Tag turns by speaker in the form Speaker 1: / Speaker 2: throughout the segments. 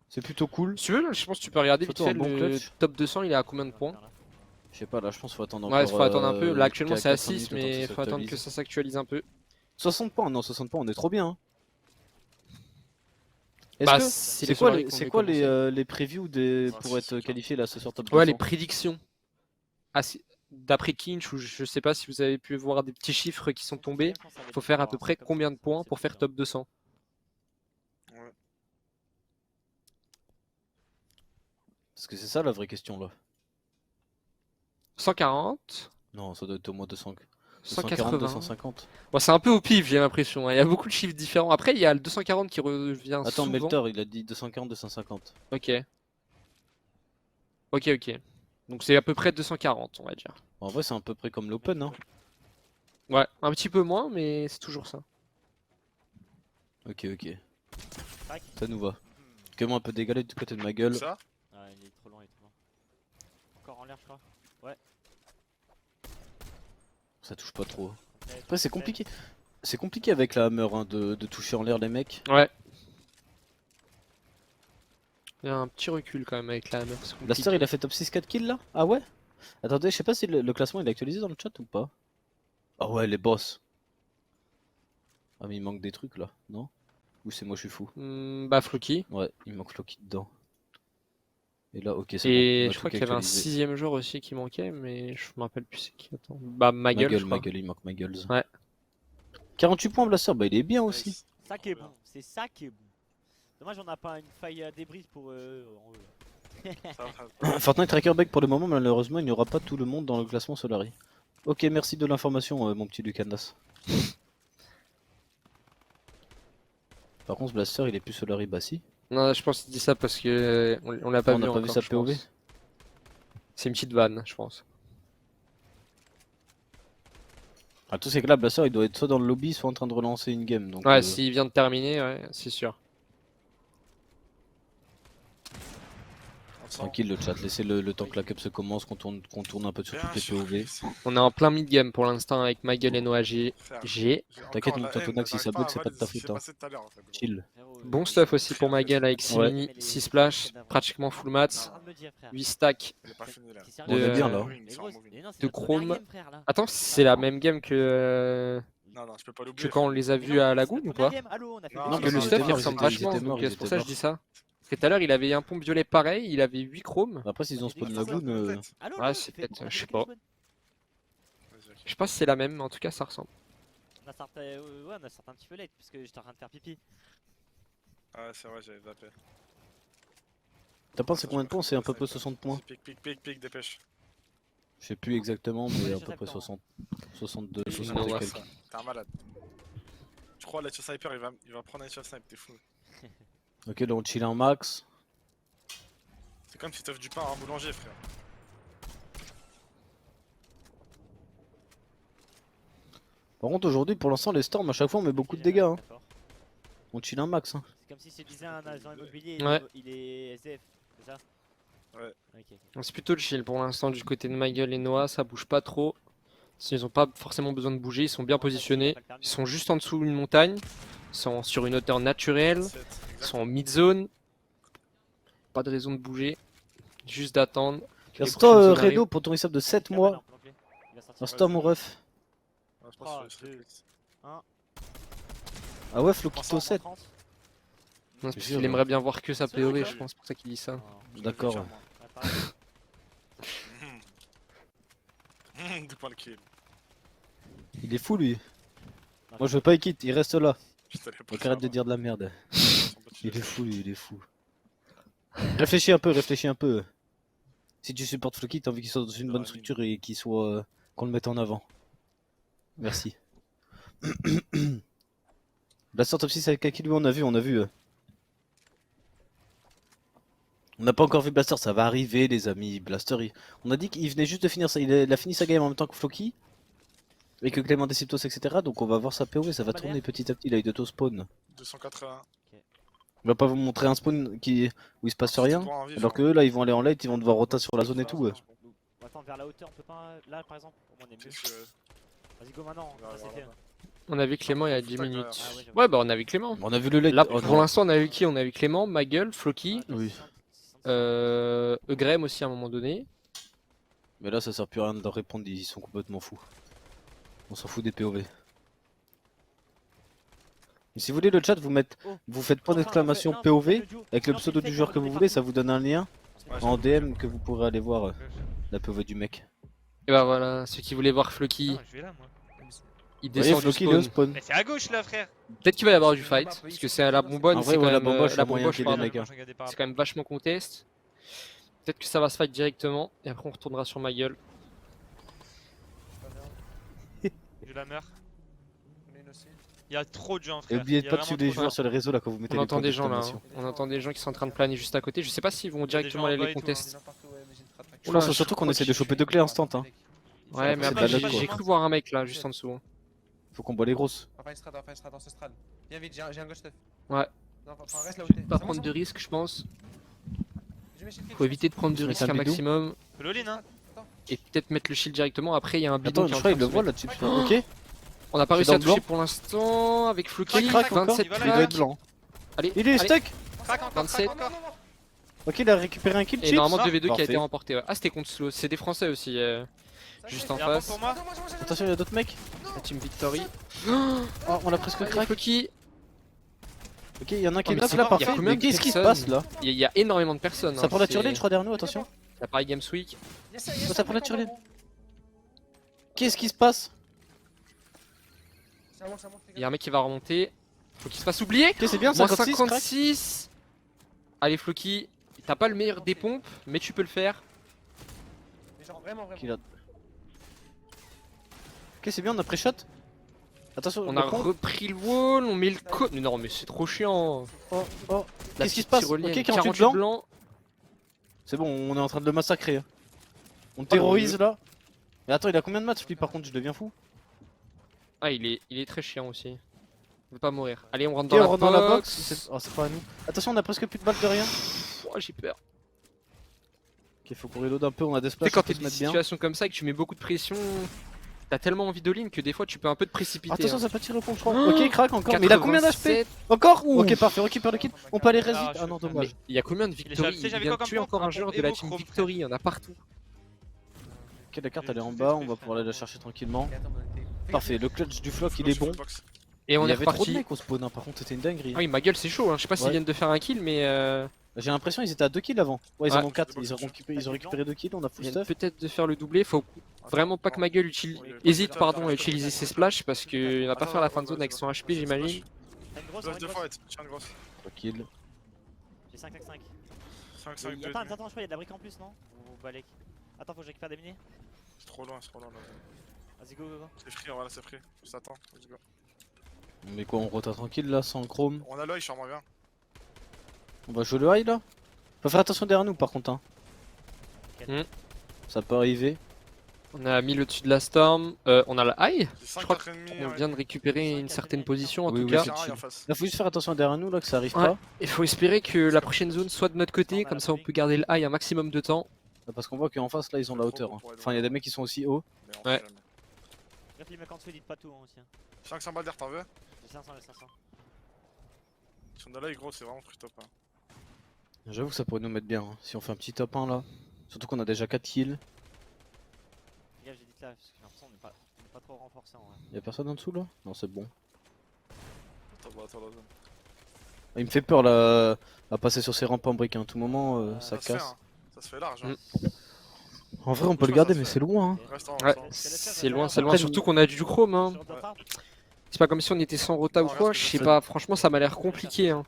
Speaker 1: C'est plutôt cool.
Speaker 2: Si tu veux, je pense que tu peux regarder vite
Speaker 1: Surtout
Speaker 2: fait
Speaker 1: un bon
Speaker 2: le
Speaker 1: clutch.
Speaker 2: top 200, il est à combien de points?
Speaker 1: Je sais pas, là je pense qu'il faut attendre
Speaker 2: Ouais, il
Speaker 1: encore
Speaker 2: faut attendre un peu. Là actuellement c'est à
Speaker 1: 4
Speaker 2: 6,
Speaker 1: minutes, le temps que
Speaker 2: mais
Speaker 1: ça
Speaker 2: il faut attendre que
Speaker 1: s'actualise.
Speaker 2: ça s'actualise un peu.
Speaker 1: 60 points, non 60 points, on est trop bien. Hein. Est-ce
Speaker 2: Bah,
Speaker 1: que
Speaker 2: c'est les Solari qu'on
Speaker 1: c'est
Speaker 2: veut
Speaker 1: quoi
Speaker 2: commencer.
Speaker 1: les previews des
Speaker 3: Ah,
Speaker 1: pour
Speaker 3: si,
Speaker 1: être
Speaker 3: c'est clair.
Speaker 1: qualifié là ce soir top
Speaker 2: Ouais, les
Speaker 1: 200?
Speaker 2: prédictions. Ah, d'après Kinch, ou je sais pas si vous avez pu voir des petits chiffres qui sont tombés, il faut faire à peu près combien de points pour faire top 200?
Speaker 3: Ouais.
Speaker 1: Parce que c'est ça la vraie question là.
Speaker 2: 140,
Speaker 1: Non, ça doit être au moins 200. 240,
Speaker 2: 180.
Speaker 1: 250.
Speaker 2: Bon, c'est un peu au pif, j'ai l'impression. Hein. Il y a beaucoup de chiffres différents. Après, il y a le 240 qui revient
Speaker 1: Attends,
Speaker 2: souvent.
Speaker 1: Melter il a dit 240, 250.
Speaker 2: Ok. Ok, ok. Donc c'est à peu près 240, on va dire.
Speaker 1: En vrai, c'est à peu près comme l'Open, hein.
Speaker 2: Ouais, un petit peu moins, mais c'est toujours ça.
Speaker 1: Ok, ok. Ça nous va. Que moi un peu dégalé du côté de ma gueule.
Speaker 3: Ça
Speaker 4: Ah, il est trop loin, il est trop loin. Encore en l'air, je crois. Ouais.
Speaker 1: Ça touche pas trop.
Speaker 4: Complète,
Speaker 1: Après, c'est
Speaker 4: complète.
Speaker 1: compliqué. C'est compliqué avec la hammer hein, de toucher en l'air les mecs.
Speaker 2: Ouais. Il y a un petit recul quand même avec la hammer. c'est
Speaker 1: Blaster
Speaker 2: compliqué.
Speaker 1: il a fait top 6 4 kills là? Ah ouais? Attendez, je sais pas si le classement il est actualisé dans le chat ou pas. Ah ouais, les boss. Ah mais il manque des trucs là, non? Ou c'est moi je suis fou?
Speaker 2: Bah, Floki.
Speaker 1: Ouais, il manque Floki dedans. Et là, ok, c'est bon.
Speaker 2: Et
Speaker 1: on a
Speaker 2: je
Speaker 1: tout
Speaker 2: crois qu'il y avait un
Speaker 1: actualisé.
Speaker 2: 6ème joueur aussi qui manquait, mais je me rappelle plus c'est qui. Attends. Bah, ma gueule, je
Speaker 1: Ma
Speaker 2: crois.
Speaker 1: gueule, il manque ma gueule.
Speaker 2: Ouais.
Speaker 1: 48 points Blaster, bah il est bien aussi.
Speaker 3: Nice.
Speaker 4: Ça qui est
Speaker 3: Trop
Speaker 4: bon, c'est ça qui est bon. Dommage, on n'a pas une faille à débris pour eux.
Speaker 3: Ça va.
Speaker 1: Fortnite Tracker Bag pour le moment, malheureusement, il n'y aura pas tout le monde dans le classement Solari. Ok, merci de l'information, mon petit Lucanas. Par contre, Blaster, il est plus Solari, bah si.
Speaker 2: Non, je pense qu'il dit ça parce que on l'a pas
Speaker 1: On
Speaker 2: vu
Speaker 1: n'a pas
Speaker 2: encore,
Speaker 1: vu sa
Speaker 2: je
Speaker 1: POV.
Speaker 2: pense. C'est une petite vanne, je pense.
Speaker 1: Ah, tout c'est que là, Blaster, il doit être soit dans le lobby, soit en train de relancer une game. Donc,
Speaker 2: Ouais, s'il vient de terminer, ouais, c'est sûr.
Speaker 1: tranquille le chat, laissez le temps que la cup se commence, qu'on tourne un peu sur toutes les POV.
Speaker 2: On est en plein mid-game pour l'instant avec Maguel et Noah G.
Speaker 1: T'inquiète, mon Totonax, si ça bug, c'est pas de ta faute. Hein. Chill.
Speaker 2: Bon stuff aussi pour Maguel avec 6
Speaker 1: Ouais.
Speaker 2: mini, 6 splash, pratiquement full mats, 8 stacks.
Speaker 1: On est bien là.
Speaker 2: De chrome. Attends, c'est la même game que
Speaker 3: Non, je peux pas l'oublier.
Speaker 2: quand on les a vus à Lagoon ou pas?
Speaker 3: Non,
Speaker 2: Parce que
Speaker 3: non,
Speaker 2: le
Speaker 3: non,
Speaker 2: stuff
Speaker 3: ils
Speaker 2: il
Speaker 3: étaient
Speaker 2: ressemble
Speaker 3: morts,
Speaker 2: vachement,
Speaker 3: ils étaient
Speaker 2: donc
Speaker 1: morts,
Speaker 2: c'est pour ça que je dis ça. Parce que tout à l'heure il avait un pompe violet pareil, il avait 8 chromes.
Speaker 1: Après, s'ils ont spawn
Speaker 3: Ah, ça,
Speaker 1: Lagoon,
Speaker 3: peut-être.
Speaker 2: Ouais, c'est peut-être, je sais pas.
Speaker 3: Vas-y, ok.
Speaker 2: Je sais pas si c'est la même, mais en tout cas ça ressemble.
Speaker 4: On a sorti, ouais, on a sorti un petit peu late puisque j'étais en train de faire pipi.
Speaker 3: Ah, c'est vrai, j'avais zappé.
Speaker 1: t'as pensé combien de points? C'est à peu près 60 points.
Speaker 3: Pique, dépêche.
Speaker 1: Je sais plus exactement, mais
Speaker 4: Ouais,
Speaker 1: à
Speaker 4: je
Speaker 1: peu près
Speaker 4: sais pas.
Speaker 1: 60, 62,
Speaker 2: Je
Speaker 1: 60
Speaker 2: know
Speaker 1: et
Speaker 2: what.
Speaker 1: quelques.
Speaker 3: T'es un malade. Je crois la sniper, il va prendre un sniper, t'es fou.
Speaker 1: Ok, là on chill un max.
Speaker 3: C'est comme si t'offres du pain à un boulanger, frère.
Speaker 1: Par contre, aujourd'hui, pour l'instant, les storms, à chaque fois, on met beaucoup de dégâts. Hein. On chill un max. Hein.
Speaker 4: C'est comme si je te disais un agent immobilier,
Speaker 2: Ouais.
Speaker 4: il est SDF, c'est ça?
Speaker 3: Ouais.
Speaker 4: Ok.
Speaker 2: C'est plutôt chill pour l'instant du côté de Maguel et Noah, ça bouge pas trop. Ils ont pas forcément besoin de bouger, ils sont bien positionnés. Ils sont juste en dessous d'une montagne, ils sont sur une hauteur naturelle,
Speaker 3: 7,
Speaker 2: ils sont en mid-zone. Pas de raison de bouger, juste d'attendre. que les
Speaker 1: Merci
Speaker 2: prochaines
Speaker 1: toi,
Speaker 2: zones
Speaker 1: Redo,
Speaker 2: arrivent.
Speaker 1: pour ton resub de 7 mois. Merci toi, mon ref.
Speaker 3: Je pense
Speaker 4: 3,
Speaker 3: que je serais
Speaker 4: 2,
Speaker 3: plus.
Speaker 1: Ah ouais, Flokito 7.
Speaker 2: Non, c'est parce
Speaker 1: Jure.
Speaker 2: qu'il aimerait bien voir que sa
Speaker 4: C'est vrai,
Speaker 2: POV,
Speaker 4: quoi.
Speaker 2: je pense, c'est pour ça qu'il dit ça.
Speaker 1: D'accord.
Speaker 3: Deux points le kill.
Speaker 1: Il est fou, lui. Moi, je veux pas, il quitte, il reste là.
Speaker 3: Putain,
Speaker 1: Donc arrête de dire de la merde. Il est fou, lui, il est fou. Réfléchis un peu, réfléchis un peu. Si tu supportes Floki, t'as envie qu'il soit dans une bonne structure et qu'il soit. Qu'on le mette en avant. Merci. Blaster top 6 avec Akilou, on a vu. On n'a pas encore vu Blaster, ça va arriver, les amis. Blaster, on a dit qu'il venait juste de finir ça. Il a fini sa game en même temps que Floki. Et que Clément Deciptos, etc. Donc on va voir sa POV, ça va tourner petit à petit. Là, il auto spawn.
Speaker 3: 280.
Speaker 1: On va pas vous montrer un spawn où il se passe rien. Alors que eux, là, ils vont aller en late, ils vont devoir rota sur la zone et tout.
Speaker 4: On va attendre vers la hauteur, on peut pas. Là par exemple, au moins on est mieux. Vas-y, go maintenant, ça c'est fait.
Speaker 2: On a vu Clément il y a 10
Speaker 3: Contact
Speaker 2: minutes.
Speaker 3: derrière.
Speaker 4: Ah ouais, j'avoue.
Speaker 2: Ouais, bah on a vu Clément.
Speaker 1: On a vu le late.
Speaker 2: Là,
Speaker 1: Oh,
Speaker 2: pour
Speaker 1: non.
Speaker 2: l'instant, on a vu qui? On a vu Clément, Magueule, Floki,
Speaker 1: Oui.
Speaker 2: Graham aussi à un moment donné.
Speaker 1: Mais là, ça sert plus à rien de leur répondre, ils sont complètement fous. On s'en fout des POV. Mais si vous voulez le chat, vous faites point d'exclamation POV avec le pseudo du joueur que vous voulez, ça vous donne un lien
Speaker 3: Ouais,
Speaker 1: en
Speaker 3: j'ai-
Speaker 1: DM que vous pourrez aller voir la POV du mec.
Speaker 2: Et bah voilà, ceux qui voulaient voir Floki,
Speaker 5: Ah, je vais là, moi.
Speaker 2: il
Speaker 1: Vous voyez,
Speaker 2: descend du
Speaker 1: Floki, il est au
Speaker 2: spawn.
Speaker 1: spawn.
Speaker 5: Mais c'est à gauche là, frère.
Speaker 2: Peut-être qu'il va y avoir du fight, parce que c'est à la bonbonne,
Speaker 1: En
Speaker 2: c'est
Speaker 1: vrai,
Speaker 2: quand
Speaker 1: ouais, la
Speaker 2: même
Speaker 1: bomboche,
Speaker 2: la
Speaker 1: y a moyen
Speaker 2: bomboche,
Speaker 1: qu'il y ait des
Speaker 2: pardon.
Speaker 1: mecs, hein.
Speaker 2: C'est quand même vachement contest. Peut-être que ça va se fight directement, et après on retournera sur ma gueule.
Speaker 5: Je la meurs. Il y a trop de gens,
Speaker 1: Et
Speaker 5: frère.
Speaker 1: oubliez
Speaker 5: Il y a
Speaker 1: pas de
Speaker 5: vraiment
Speaker 1: suivre les
Speaker 5: trop de
Speaker 1: joueurs sur les réseaux là quand vous mettez
Speaker 2: On
Speaker 1: les
Speaker 2: entend
Speaker 1: points
Speaker 2: des gens là, hein.
Speaker 1: d'exclamation.
Speaker 2: On entend des gens qui sont en train de planer juste à côté. Je sais pas s'ils vont directement aller les contest.
Speaker 1: Je pense surtout qu'on essaie de choper deux clés instant. Hein.
Speaker 2: Ouais, mais
Speaker 1: c'est
Speaker 2: après
Speaker 1: de la luck,
Speaker 2: j'ai
Speaker 1: quoi.
Speaker 2: cru voir un mec là, juste en dessous. hein.
Speaker 1: Faut qu'on boit les grosses.
Speaker 6: On va faire une strat dans ce strat. Viens vite, j'ai un ghost stuff.
Speaker 2: Ouais.
Speaker 6: Non, enfin, reste là où t'es.
Speaker 2: Pas prendre de risques, je pense.
Speaker 6: Je mets shield
Speaker 2: Faut éviter de prendre de
Speaker 1: Je mets
Speaker 2: risques
Speaker 1: un
Speaker 2: un
Speaker 1: bidou.
Speaker 2: maximum.
Speaker 5: Loline, hein.
Speaker 2: Et peut-être mettre le shield directement. Après, il y a un bidon
Speaker 1: Attends,
Speaker 2: qui
Speaker 1: je
Speaker 2: est en
Speaker 1: crois
Speaker 2: train
Speaker 1: il
Speaker 2: de
Speaker 1: le
Speaker 2: se
Speaker 1: voit
Speaker 2: mettre.
Speaker 1: là-dessus. Ok.
Speaker 2: On a pas
Speaker 1: Je
Speaker 2: réussi
Speaker 1: suis dans
Speaker 2: à
Speaker 1: le
Speaker 2: toucher
Speaker 1: blanc.
Speaker 2: pour l'instant avec Floki.
Speaker 1: Crac encore.
Speaker 2: 27
Speaker 5: Il va
Speaker 1: Il doit
Speaker 2: crack.
Speaker 1: être blanc.
Speaker 2: Allez,
Speaker 1: Il est
Speaker 2: allez.
Speaker 1: stuck.
Speaker 5: Crac encore,
Speaker 2: 27.
Speaker 5: crac encore.
Speaker 1: Ok, il a récupéré un kill.
Speaker 2: Et
Speaker 1: chips.
Speaker 2: normalement 2v2 qui a
Speaker 1: Parfait.
Speaker 2: été remporté. Ouais. Ah, c'était contre Slow. C'est des Français aussi. Juste en
Speaker 5: Il y a un point
Speaker 2: face.
Speaker 5: pour moi.
Speaker 1: Attention, il y a d'autres mecs.
Speaker 2: La team Victory.
Speaker 1: Oh, on l'a presque
Speaker 2: Allez,
Speaker 1: crack.
Speaker 2: Floki.
Speaker 1: Ok, il y en a un qui
Speaker 2: Oh,
Speaker 1: est
Speaker 2: mais
Speaker 1: knock
Speaker 2: c'est
Speaker 1: là,
Speaker 2: pas- il y a
Speaker 1: parfait.
Speaker 2: combien
Speaker 1: Mais
Speaker 2: de
Speaker 1: qu'est-ce qui se
Speaker 2: personnes
Speaker 1: passe là?
Speaker 2: Il y a énormément de personnes.
Speaker 1: Ça
Speaker 2: hein,
Speaker 1: prend la
Speaker 2: c'est-
Speaker 1: turlane, je crois, derrière nous, attention.
Speaker 2: La Paris Games Week.
Speaker 1: Ça prend la turlane. Qu'est-ce qui se passe?
Speaker 2: Il y a un mec qui va remonter. Faut qu'il se fasse oublier.
Speaker 1: Ok, c'est bien,
Speaker 2: Moins
Speaker 1: 56, crack.
Speaker 2: 56. Allez, Floki. T'as pas le meilleur des pompes, mais tu peux le faire.
Speaker 6: Mais genre vraiment, vraiment.
Speaker 1: Qu'il a- Ok, c'est bien, on a pré-shot. Attention,
Speaker 2: On
Speaker 1: le
Speaker 2: a
Speaker 1: pont.
Speaker 2: repris le wall, on met le co. Mais non, mais c'est trop chiant.
Speaker 1: Oh, oh.
Speaker 2: La
Speaker 1: Qu'est-ce qui
Speaker 2: petite
Speaker 1: se passe?
Speaker 2: tyrolienne,
Speaker 1: Ok, 48 blanc. C'est bon, on est en train de le massacrer. hein. On terrorise là. Mais attends, il a combien de matchs lui par contre? Je deviens fou.
Speaker 2: Ah, il est très chiant aussi. Il veut pas mourir. Allez, on rentre
Speaker 1: Ok,
Speaker 2: dans
Speaker 1: on
Speaker 2: la
Speaker 1: rentre dans la
Speaker 2: box.
Speaker 1: box. Oh, c'est pas à nous. Attention, on a presque plus de balles de rien.
Speaker 2: Oh, j'ai peur.
Speaker 1: Ok, faut qu'on reload un peu, on a des
Speaker 2: Tu sais,
Speaker 1: splashs,
Speaker 2: quand
Speaker 1: on peut
Speaker 2: t'es
Speaker 1: se
Speaker 2: dans des
Speaker 1: mettre bien.
Speaker 2: situations comme ça et que tu mets beaucoup de pression, t'as tellement envie d'all-in que des fois tu peux un peu te précipiter.
Speaker 1: Attention,
Speaker 2: hein.
Speaker 1: ça peut tirer au pont, je crois.
Speaker 2: Oh,
Speaker 1: Ok, crack encore. Mais il a combien d'HP?
Speaker 2: 87.
Speaker 1: Encore?
Speaker 2: Ouh.
Speaker 1: Ok, parfait, on récupère le kit. On peut aller res
Speaker 5: Ah,
Speaker 1: vite.
Speaker 5: je
Speaker 1: Ah non,
Speaker 5: suis-
Speaker 1: dommage.
Speaker 2: Mais il y a combien de victories?
Speaker 5: Tu sais,
Speaker 2: Il
Speaker 5: j'avais
Speaker 2: vient
Speaker 5: quoi
Speaker 2: de tuer
Speaker 5: comme
Speaker 2: encore un
Speaker 5: pompe
Speaker 2: joueur
Speaker 5: Un
Speaker 2: de la
Speaker 5: Evo
Speaker 2: team
Speaker 5: Chrome,
Speaker 2: Victory, il y en a partout.
Speaker 1: Ok, la carte elle est en bas, on va pouvoir aller la chercher tranquillement. Parfait, le clutch du floc il est bon.
Speaker 2: Et on
Speaker 1: Il y
Speaker 2: est
Speaker 1: avait trop de
Speaker 2: reparti.
Speaker 1: mecs au spawn, hein. Par contre c'était une dinguerie.
Speaker 2: Ah oui, ma gueule c'est chaud, hein. Je sais pas s'ils
Speaker 1: Ouais.
Speaker 2: viennent de faire un kill, mais
Speaker 1: J'ai l'impression ils étaient à 2 kills avant. Ouais, ils en
Speaker 2: Ouais.
Speaker 1: ont 4, ils ont récupéré 2 kills, on a
Speaker 2: ils
Speaker 1: full
Speaker 2: viennent
Speaker 1: stuff.
Speaker 2: peut-être de faire le doublé. Faut vraiment pas que ma gueule hésite pardon, à utiliser ses splashs parce qu'il va pas faire la fin de zone avec son HP, j'imagine.
Speaker 4: T'as une grosse,
Speaker 3: Deux
Speaker 4: t'as une
Speaker 3: fois,
Speaker 4: grosse.
Speaker 3: tiens une grosse.
Speaker 1: 3 kills.
Speaker 4: J'ai 5 5 5.
Speaker 3: 5, 5, 2.
Speaker 4: Attends, attends, je crois qu'il y a de la brique en plus, non? Ou Balek. Attends, faut que je récupère des minis.
Speaker 3: C'est trop loin, c'est trop loin. Là.
Speaker 4: Vas-y, go, go, go.
Speaker 3: C'est free, voilà, c'est free. Juste attends, let's go.
Speaker 1: On met quoi, on rota tranquille là, sans le chrome.
Speaker 3: On a l'œil, sûrement bien.
Speaker 1: On va jouer le high là. Faut faire attention derrière nous par contre. Hein.
Speaker 2: Hmm.
Speaker 1: Ça peut arriver.
Speaker 2: On a mis le dessus de la storm. On a la high.
Speaker 3: J'ai 5,
Speaker 2: crois
Speaker 3: 4 ennemis.
Speaker 2: On vient de récupérer une certaine position en
Speaker 1: Oui,
Speaker 2: tout
Speaker 1: oui,
Speaker 2: cas.
Speaker 1: c'est-
Speaker 3: en face.
Speaker 1: Là faut juste faire attention derrière nous là que ça arrive
Speaker 2: Ouais.
Speaker 1: pas.
Speaker 2: Il faut espérer que la prochaine zone soit de notre côté, comme ça on peut garder le high un maximum de temps.
Speaker 1: Parce qu'on voit qu'en face là ils ont la hauteur. hein. Enfin il y a des mecs qui sont aussi hauts.
Speaker 2: Ouais.
Speaker 4: Bref, les mecs en dessous, dites pas tout hein, aussi. Hein.
Speaker 3: 500 balles d'air, t'en veux?
Speaker 4: J'ai 500, j'ai 500.
Speaker 3: Si on a l'œil, gros, c'est vraiment free top. Hein.
Speaker 1: J'avoue que ça pourrait nous mettre bien. hein. Si on fait un petit top 1 là. Surtout qu'on a déjà 4 kills.
Speaker 4: Les gars, j'ai dit là, parce que j'ai l'impression qu'on est pas trop renforcé en vrai.
Speaker 1: Y'a personne en dessous là? Non c'est bon.
Speaker 3: Attends, attends, la zone.
Speaker 1: Il me fait peur là à passer sur ces rampes en briques. À tout moment ça
Speaker 3: se fait,
Speaker 1: casse.
Speaker 3: hein. Ça se fait large. Hein.
Speaker 1: En vrai on peut
Speaker 3: Je
Speaker 1: le
Speaker 3: pense
Speaker 1: garder
Speaker 3: que
Speaker 1: mais
Speaker 3: ça se
Speaker 1: c'est loin. hein.
Speaker 3: Reste en
Speaker 2: Ouais,
Speaker 3: reste en-
Speaker 2: c'est loin, c'est loin.
Speaker 1: Après,
Speaker 2: Surtout qu'on a du chrome. Hein.
Speaker 4: Sur d'autres arbres
Speaker 2: C'est pas comme si on était sans rota ou
Speaker 3: Non,
Speaker 2: quoi.
Speaker 3: reste
Speaker 2: Je
Speaker 3: que
Speaker 2: sais
Speaker 3: je
Speaker 2: pas. Franchement, ça m'a l'air compliqué. Hein.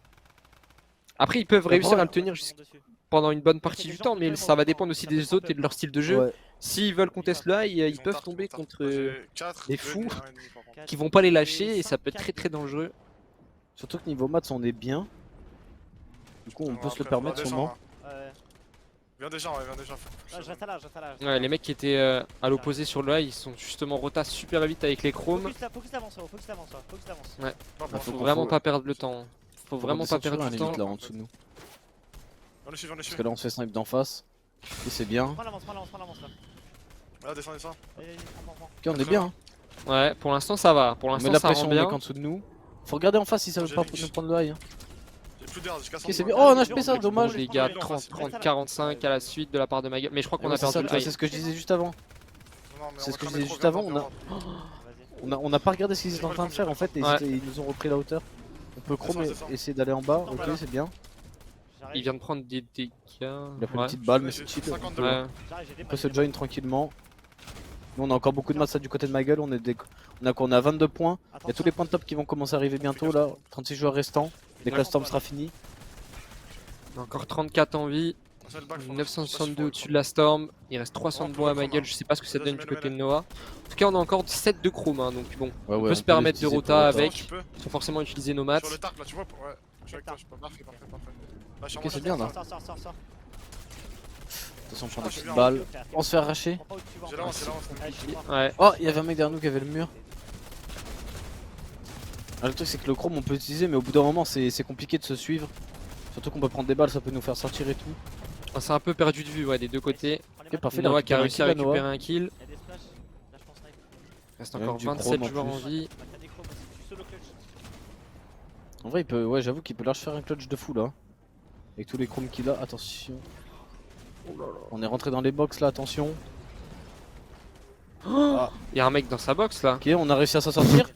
Speaker 2: Après, ils peuvent réussir à le tenir pendant une bonne partie du temps, mais ça va dépendre aussi des autres et de leur style de jeu.
Speaker 1: Ouais.
Speaker 2: S'ils veulent contest là, ils
Speaker 3: ont
Speaker 2: peuvent
Speaker 3: tard,
Speaker 2: tomber
Speaker 3: ils ont tard.
Speaker 2: contre
Speaker 3: Moi, j'ai 4,
Speaker 2: les
Speaker 3: 2
Speaker 2: fous.
Speaker 3: et 1,5 par contre.
Speaker 2: qui vont pas les lâcher et ça peut être très très dangereux.
Speaker 1: Surtout que niveau maths on est bien. Du coup on peut se le
Speaker 3: Après,
Speaker 1: permettre
Speaker 3: faudra
Speaker 1: sûrement.
Speaker 3: descendre, hein.
Speaker 4: Ouais.
Speaker 3: Viens déjà, ouais, viens déjà.
Speaker 4: Ah, je reste là, je reste là.
Speaker 2: Ouais, les mecs qui étaient à l'opposé sur le high, ils sont justement rota super vite avec les chromes.
Speaker 4: Focus l'avance, focus l'avance, focus l'avance.
Speaker 2: Ouais.
Speaker 3: Pas
Speaker 1: Bah,
Speaker 2: Faut
Speaker 1: faut-
Speaker 2: vraiment
Speaker 1: faut-
Speaker 2: pas perdre le temps. Faut vraiment pas
Speaker 1: redescendre sur
Speaker 2: perdre
Speaker 1: un
Speaker 2: du
Speaker 1: limite,
Speaker 2: temps.
Speaker 1: là en dessous de nous.
Speaker 3: Viens le suivre, viens le
Speaker 1: Parce
Speaker 3: suivre.
Speaker 1: que là on se fait snipe d'en face. Et c'est bien.
Speaker 4: Prends l'avance, prends l'avance, prends l'avance là.
Speaker 3: Là, descends, descends.
Speaker 4: Allez, allez, prends, prends, prends.
Speaker 1: Ok on est bien. hein.
Speaker 2: Ouais, pour l'instant ça va. Pour
Speaker 1: On met de
Speaker 2: l'instant
Speaker 1: la
Speaker 2: ça rend
Speaker 1: pression, on est
Speaker 2: bien.
Speaker 1: qu'en dessous de nous. Faut regarder en face si ça veut
Speaker 3: J'ai
Speaker 1: pas
Speaker 3: Lynch.
Speaker 1: nous prendre le high. Hein.
Speaker 3: J'ai plus d'air jusqu'à 100.
Speaker 1: Ok, c'est bien. Oh, on a HP ça, dommage.
Speaker 2: Les gars, 30, 30, 45 à la suite de la part de ma gueule. Mais je crois qu'on
Speaker 1: Ouais,
Speaker 2: a
Speaker 1: c'est ça,
Speaker 2: perdu
Speaker 1: tu vois,
Speaker 2: le
Speaker 1: c'est
Speaker 2: high.
Speaker 1: ce que je disais juste avant. C'est ce que je disais juste avant,
Speaker 4: Vas-y.
Speaker 1: On a pas regardé ce qu'ils étaient en train de faire en fait et
Speaker 2: Ouais.
Speaker 1: ils nous ont repris la hauteur. On peut chrome
Speaker 3: C'est ça.
Speaker 1: et essayer d'aller en bas, ok
Speaker 3: Voilà.
Speaker 1: c'est bien.
Speaker 2: Il
Speaker 4: J'arrive.
Speaker 2: vient de prendre des dégâts.
Speaker 1: Il a pris une
Speaker 2: Ouais.
Speaker 1: petite balle mais c'est chill.
Speaker 3: 52.
Speaker 2: Ouais.
Speaker 4: J'arrive, j'ai des
Speaker 1: On peut se
Speaker 4: balles,
Speaker 1: join tranquillement. Nous on a encore beaucoup de masse du côté de ma gueule, on a quoi, on a 22 points. Il y a tous les points de top qui vont commencer à arriver bientôt là, 36 joueurs restants. Dès que la storm sera finie.
Speaker 2: Encore 34 en vie. 962 au-dessus de la storm. Il reste 300 de bois à ma gueule. Je sais pas ce que ça donne du côté de Noah. En tout cas, on a encore 7 de chrome. Hein, donc bon, on peut se permettre de rota avec. Sans forcément utiliser nos mats.
Speaker 3: Sur le tarp là, tu vois, ouais. Je suis avec toi, je peux. Parfait. Là, je suis en
Speaker 1: Ok,
Speaker 3: mode
Speaker 1: c'est bien, là.
Speaker 4: Sors.
Speaker 1: Attention, on prend des
Speaker 3: je suis
Speaker 1: petites
Speaker 3: bien.
Speaker 1: balles. On se fait arracher.
Speaker 3: J'ai l'avance,
Speaker 2: Ouais.
Speaker 1: Oh, il y avait un mec derrière nous qui avait le mur. Ah, le truc c'est que le chrome on peut utiliser mais au bout d'un moment c'est compliqué de se suivre. Surtout qu'on peut prendre des balles, ça peut nous faire sortir et tout.
Speaker 2: On s'est un peu perdu de vue ouais, des deux côtés.
Speaker 1: Ok, parfait, il a
Speaker 2: Noah qui a
Speaker 1: récupéré
Speaker 2: réussi à
Speaker 1: un kill, Noah.
Speaker 2: récupérer un kill.
Speaker 4: Il y a des splash. Là, je pense snipe.
Speaker 2: Il reste
Speaker 1: Même
Speaker 2: encore
Speaker 1: du
Speaker 2: 27
Speaker 1: chrome en
Speaker 2: joueurs en
Speaker 1: plus.
Speaker 2: vie.
Speaker 4: T'as des chromes aussi. Tu solo clutch.
Speaker 1: En vrai il peut, ouais j'avoue qu'il peut large faire un clutch de fou là. Avec tous les chromes qu'il a, attention. On est rentré dans les box là, attention.
Speaker 2: Il y a un mec dans sa box là.
Speaker 1: Ok, on a réussi à s'en sortir.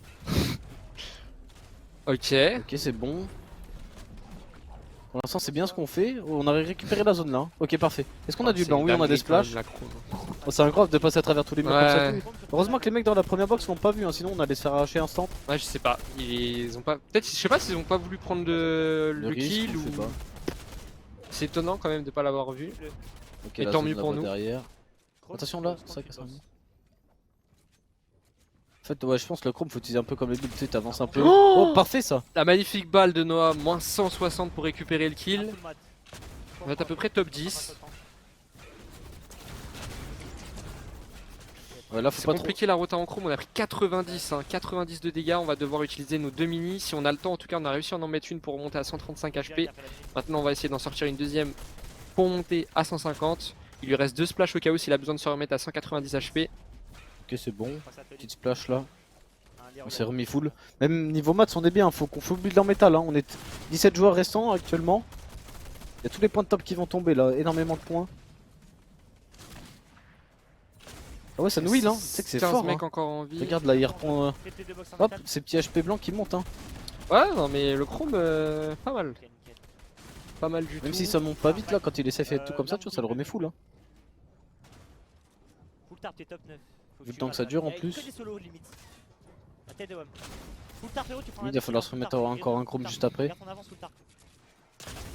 Speaker 2: Ok.
Speaker 1: Ok, c'est bon. Pour l'instant c'est bien ce qu'on fait. On a récupéré la zone là. Ok, parfait. Est-ce qu'on a du blanc? Oui, on a des splash. Oh, c'est incroyable de passer à travers tous les murs comme ça.
Speaker 2: Ouais.
Speaker 1: Tout. Heureusement que les mecs dans la première box l'ont pas vu, hein, sinon on allait se faire arracher instant.
Speaker 2: Ouais, je sais pas. Ils ont pas. Peut-être, je sais pas s'ils ont pas voulu prendre le
Speaker 1: risque,
Speaker 2: kill
Speaker 1: je
Speaker 2: ou.
Speaker 1: sais pas.
Speaker 2: C'est étonnant quand même de pas l'avoir vu.
Speaker 1: Ok,
Speaker 2: Et
Speaker 1: la
Speaker 2: tant
Speaker 1: zone
Speaker 2: mieux pour
Speaker 1: là-bas
Speaker 2: nous.
Speaker 1: derrière. Attention là, ça casse un peu. En fait, ouais, je pense que le chrome faut utiliser un peu comme les builds, tu sais, t'avances un peu.
Speaker 2: Oh
Speaker 1: Oh, parfait ça!
Speaker 2: La magnifique balle de Noah, moins 160 pour récupérer le kill. On va être à peu près top 10.
Speaker 1: Ouais, là faut
Speaker 2: C'est
Speaker 1: pas trop.
Speaker 2: compliqué la rota en chrome, on a pris 90, hein, 90 de dégâts, on va devoir utiliser nos deux minis. Si on a le temps, en tout cas on a réussi à en mettre une pour remonter à 135 HP. Maintenant on va essayer d'en sortir une deuxième pour monter à 150. Il lui reste deux splash au cas où s'il a besoin de se remettre à 190 HP.
Speaker 1: Ok, c'est bon. Petite splash là. On s'est remis full. Même niveau maths, on est bien. Faut qu'on faut build en métal. Hein. On est 17 joueurs restants actuellement. Il y a tous les points de top qui vont tomber là. Énormément de points. Ah ouais, ça nous heal, hein. Tu sais que c'est
Speaker 2: 15
Speaker 1: fort.
Speaker 2: mecs
Speaker 1: Hein.
Speaker 2: encore en vie.
Speaker 1: Regarde là, il reprend. Hop, ces petits HP blancs qui montent. Hein.
Speaker 2: Ouais, non mais le chrome, pas mal. Pas mal du tout.
Speaker 1: Même si ça monte pas vite là, quand il essaie de faire tout comme ça, tu vois, ça le remet full. Hein.
Speaker 4: Full tarp, t'es top 9. Faut
Speaker 1: Vu le
Speaker 4: tu
Speaker 1: temps que ça
Speaker 4: vas,
Speaker 1: dure, en
Speaker 4: là.
Speaker 1: plus.
Speaker 4: Que des solos limite. La tête de WAM. Full tarp, frérot, tu prends
Speaker 1: Il
Speaker 4: la
Speaker 1: va
Speaker 4: tête,
Speaker 1: falloir
Speaker 4: full
Speaker 1: se remettre
Speaker 4: tarp,
Speaker 1: à encore un chrome
Speaker 4: full
Speaker 1: juste
Speaker 4: tarp.
Speaker 1: après.
Speaker 4: Garde ton avance, full tarp.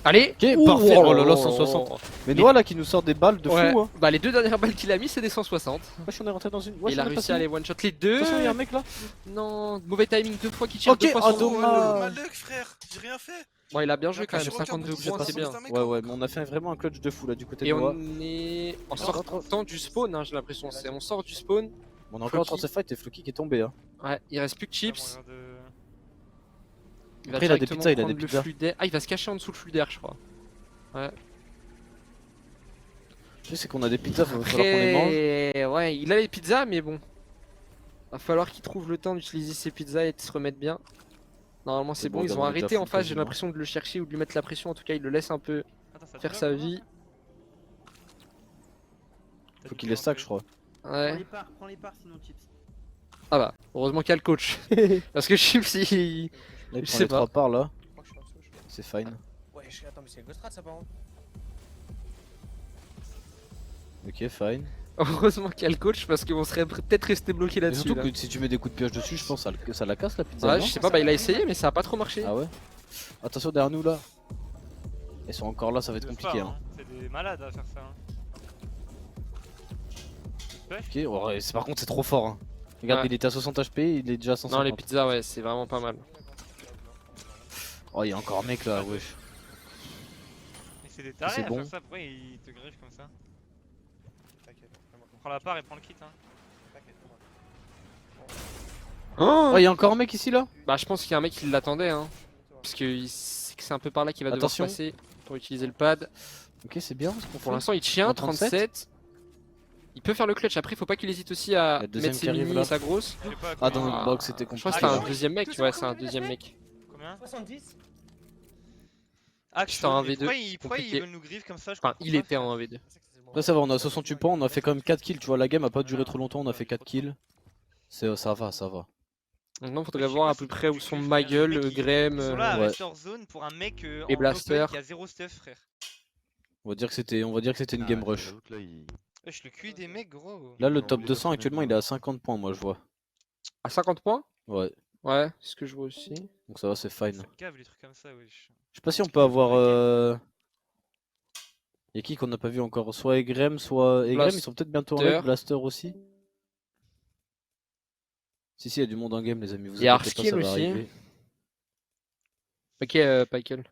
Speaker 2: Allez.
Speaker 1: Ok,
Speaker 2: Ouh,
Speaker 1: parfait. Oh là là,
Speaker 2: oh
Speaker 1: 160. Mais
Speaker 2: Mais-
Speaker 1: Noah là qui nous sort des balles de
Speaker 2: Ouais.
Speaker 1: fou. Hein.
Speaker 2: Bah les deux dernières balles qu'il a mis c'est des 160.
Speaker 1: Wesh, on est rentré dans une.
Speaker 2: Et
Speaker 1: Wesh,
Speaker 2: il a
Speaker 1: on est
Speaker 2: réussi
Speaker 1: passé
Speaker 2: à
Speaker 1: où
Speaker 2: les one shot les deux.
Speaker 1: Attention, il y a un mec là.
Speaker 2: Non, mauvais timing, deux fois qu'il tire,
Speaker 1: Ok,
Speaker 2: deux fois
Speaker 1: ah,
Speaker 2: son
Speaker 1: dommage.
Speaker 3: Malek, frère, j'ai rien fait.
Speaker 2: Bon, il a bien joué quand même,
Speaker 3: Sur aucun
Speaker 2: 52
Speaker 3: petit
Speaker 2: points,
Speaker 3: jet
Speaker 2: c'est
Speaker 3: pas
Speaker 2: bien.
Speaker 3: sans-
Speaker 1: Ouais, ouais, mais on a fait vraiment un clutch de fou là du côté
Speaker 2: Et
Speaker 1: de Noah.
Speaker 2: on est en sortant du spawn, hein, j'ai l'impression. On sort du spawn.
Speaker 1: On est encore en train de se fight et Floki qui est tombé. Hein.
Speaker 2: Ouais, il reste plus de chips. Il va
Speaker 1: Après, il a des
Speaker 2: directement
Speaker 1: pizzas, il a
Speaker 2: prendre
Speaker 1: des
Speaker 2: le
Speaker 1: pizzas.
Speaker 2: flux d'air. Ah, il va se cacher en dessous le flux d'air, je crois.
Speaker 1: Je sais qu'on a des pizzas, faut falloir qu'on les mange.
Speaker 2: Après, ouais, il a les pizzas, mais bon. Va falloir qu'il trouve le temps d'utiliser ses pizzas et de se remettre bien. Normalement, c'est
Speaker 1: C'est
Speaker 2: bon,
Speaker 1: bon,
Speaker 2: ils
Speaker 1: on
Speaker 2: ont
Speaker 1: est déjà
Speaker 2: arrêté en
Speaker 1: full
Speaker 2: face, j'ai
Speaker 1: quasiment.
Speaker 2: l'impression de le chercher ou de lui mettre la pression. En tout cas, il le laisse un peu faire sa vie.
Speaker 1: Faut qu'il les stack, je crois.
Speaker 2: Ouais.
Speaker 7: Prends les parts sinon chips.
Speaker 2: Ah bah, heureusement qu'il y a le coach. Parce que Chips, il...
Speaker 1: Là, il
Speaker 2: Je
Speaker 1: prend
Speaker 2: sais
Speaker 1: les
Speaker 2: pas.
Speaker 1: 3 parts là.
Speaker 6: Je crois que je suis en dessous, je crois.
Speaker 1: C'est fine.
Speaker 6: Ouais, attends, mais c'est Ghostrad ça par contre.
Speaker 1: Ok, fine.
Speaker 2: Heureusement qu'il y a le coach parce qu'on serait peut-être resté bloqué
Speaker 1: Et
Speaker 2: là-dessus.
Speaker 1: surtout
Speaker 2: là.
Speaker 1: que si tu mets des coups de pioche dessus, je pense que ça la casse la pizza.
Speaker 2: Ouais,
Speaker 1: non
Speaker 2: je sais pas, bah il a essayé, mais ça a pas trop marché.
Speaker 1: Ah ouais. Attention derrière nous là. Ils sont encore là, ça va être compliqué. Hein.
Speaker 5: C'est des malades à faire ça. Hein.
Speaker 1: Ok, ouais, par contre c'est trop fort. Hein. Regarde,
Speaker 2: Ouais.
Speaker 1: il était à 60 HP, il est déjà à 150.
Speaker 2: Non, les pizzas, ouais, c'est vraiment pas mal.
Speaker 1: Oh, il y a encore un mec là, wesh.
Speaker 5: Mais c'est des tarés
Speaker 1: C'est
Speaker 5: à
Speaker 1: bon.
Speaker 5: faire ça, pourquoi ils te griffent comme ça?
Speaker 6: T'inquiète, vraiment,
Speaker 5: On prend la part et prend le kit. Hein.
Speaker 6: t'inquiète, vraiment.
Speaker 1: Oh, il y a encore un mec ici là.
Speaker 2: Bah, je pense qu'il y a un mec qui l'attendait, hein. Parce que c'est un peu par là qu'il va devoir
Speaker 1: Attention.
Speaker 2: passer pour utiliser le pad.
Speaker 1: Ok, c'est bien ce qu'on
Speaker 2: Pour
Speaker 1: fait.
Speaker 2: l'instant, il tient,
Speaker 1: 37.
Speaker 2: 37. Il peut faire le clutch. Après, faut pas qu'il hésite aussi
Speaker 1: Il y
Speaker 2: à
Speaker 1: a le deuxième
Speaker 2: mettre
Speaker 1: qui
Speaker 2: ses
Speaker 1: arrive,
Speaker 2: mini
Speaker 1: là.
Speaker 2: et sa grosse.
Speaker 5: Je sais pas
Speaker 1: Ah,
Speaker 5: combien-
Speaker 1: dans le box, c'était
Speaker 2: Je crois que
Speaker 1: compliqué.
Speaker 2: c'était un deuxième mec, ouais, c'est un deuxième mec.
Speaker 5: Combien
Speaker 6: 70.
Speaker 5: Ah,
Speaker 2: C'était un V2,
Speaker 5: pourquoi ils
Speaker 2: compliqué.
Speaker 5: veulent nous griffe comme ça? Je
Speaker 2: Enfin,
Speaker 5: comprends
Speaker 2: il
Speaker 5: pas,
Speaker 2: était
Speaker 5: frère.
Speaker 2: en 1v2.
Speaker 1: Là, ça va, on a 68 points, on a fait quand même 4 kills. Tu vois, la game a pas duré trop longtemps, on a fait 4 kills. Ça va, ça va.
Speaker 2: Maintenant, faudrait
Speaker 5: Je sais
Speaker 2: voir
Speaker 5: pas,
Speaker 2: à
Speaker 5: c'est
Speaker 2: peu
Speaker 5: du-
Speaker 2: près où
Speaker 5: du
Speaker 2: sont
Speaker 5: cul,
Speaker 2: ma
Speaker 5: frère. Les
Speaker 2: gueule,
Speaker 5: mecs,
Speaker 2: Graham.
Speaker 5: Ils sont là à
Speaker 1: ouais.
Speaker 5: rester hors zone pour un mec
Speaker 2: Et
Speaker 5: en
Speaker 2: Blaster.
Speaker 5: open qui a 0 stuff, frère.
Speaker 1: On va dire que c'était une game rush.
Speaker 5: Wesh, le QI des mecs, gros.
Speaker 1: Là, le top 200 actuellement, il est à 50 points, moi je vois.
Speaker 2: À 50 points?
Speaker 1: Ouais,
Speaker 2: Ouais, c'est ce que je vois aussi.
Speaker 1: donc ça va, c'est fine.
Speaker 5: Ça cave les trucs comme ça, wesh.
Speaker 1: Je sais pas si on peut avoir. Y'a qui qu'on n'a pas vu encore? Soit Egrem, soit. Egrem, ils sont peut-être bientôt en live, Blaster aussi. Si, il y a du monde en game, les amis. Vous
Speaker 2: Y a
Speaker 1: inquiétez pas,
Speaker 2: Arskin
Speaker 1: ça va
Speaker 2: aussi.
Speaker 1: arriver.
Speaker 2: Ok, Michael.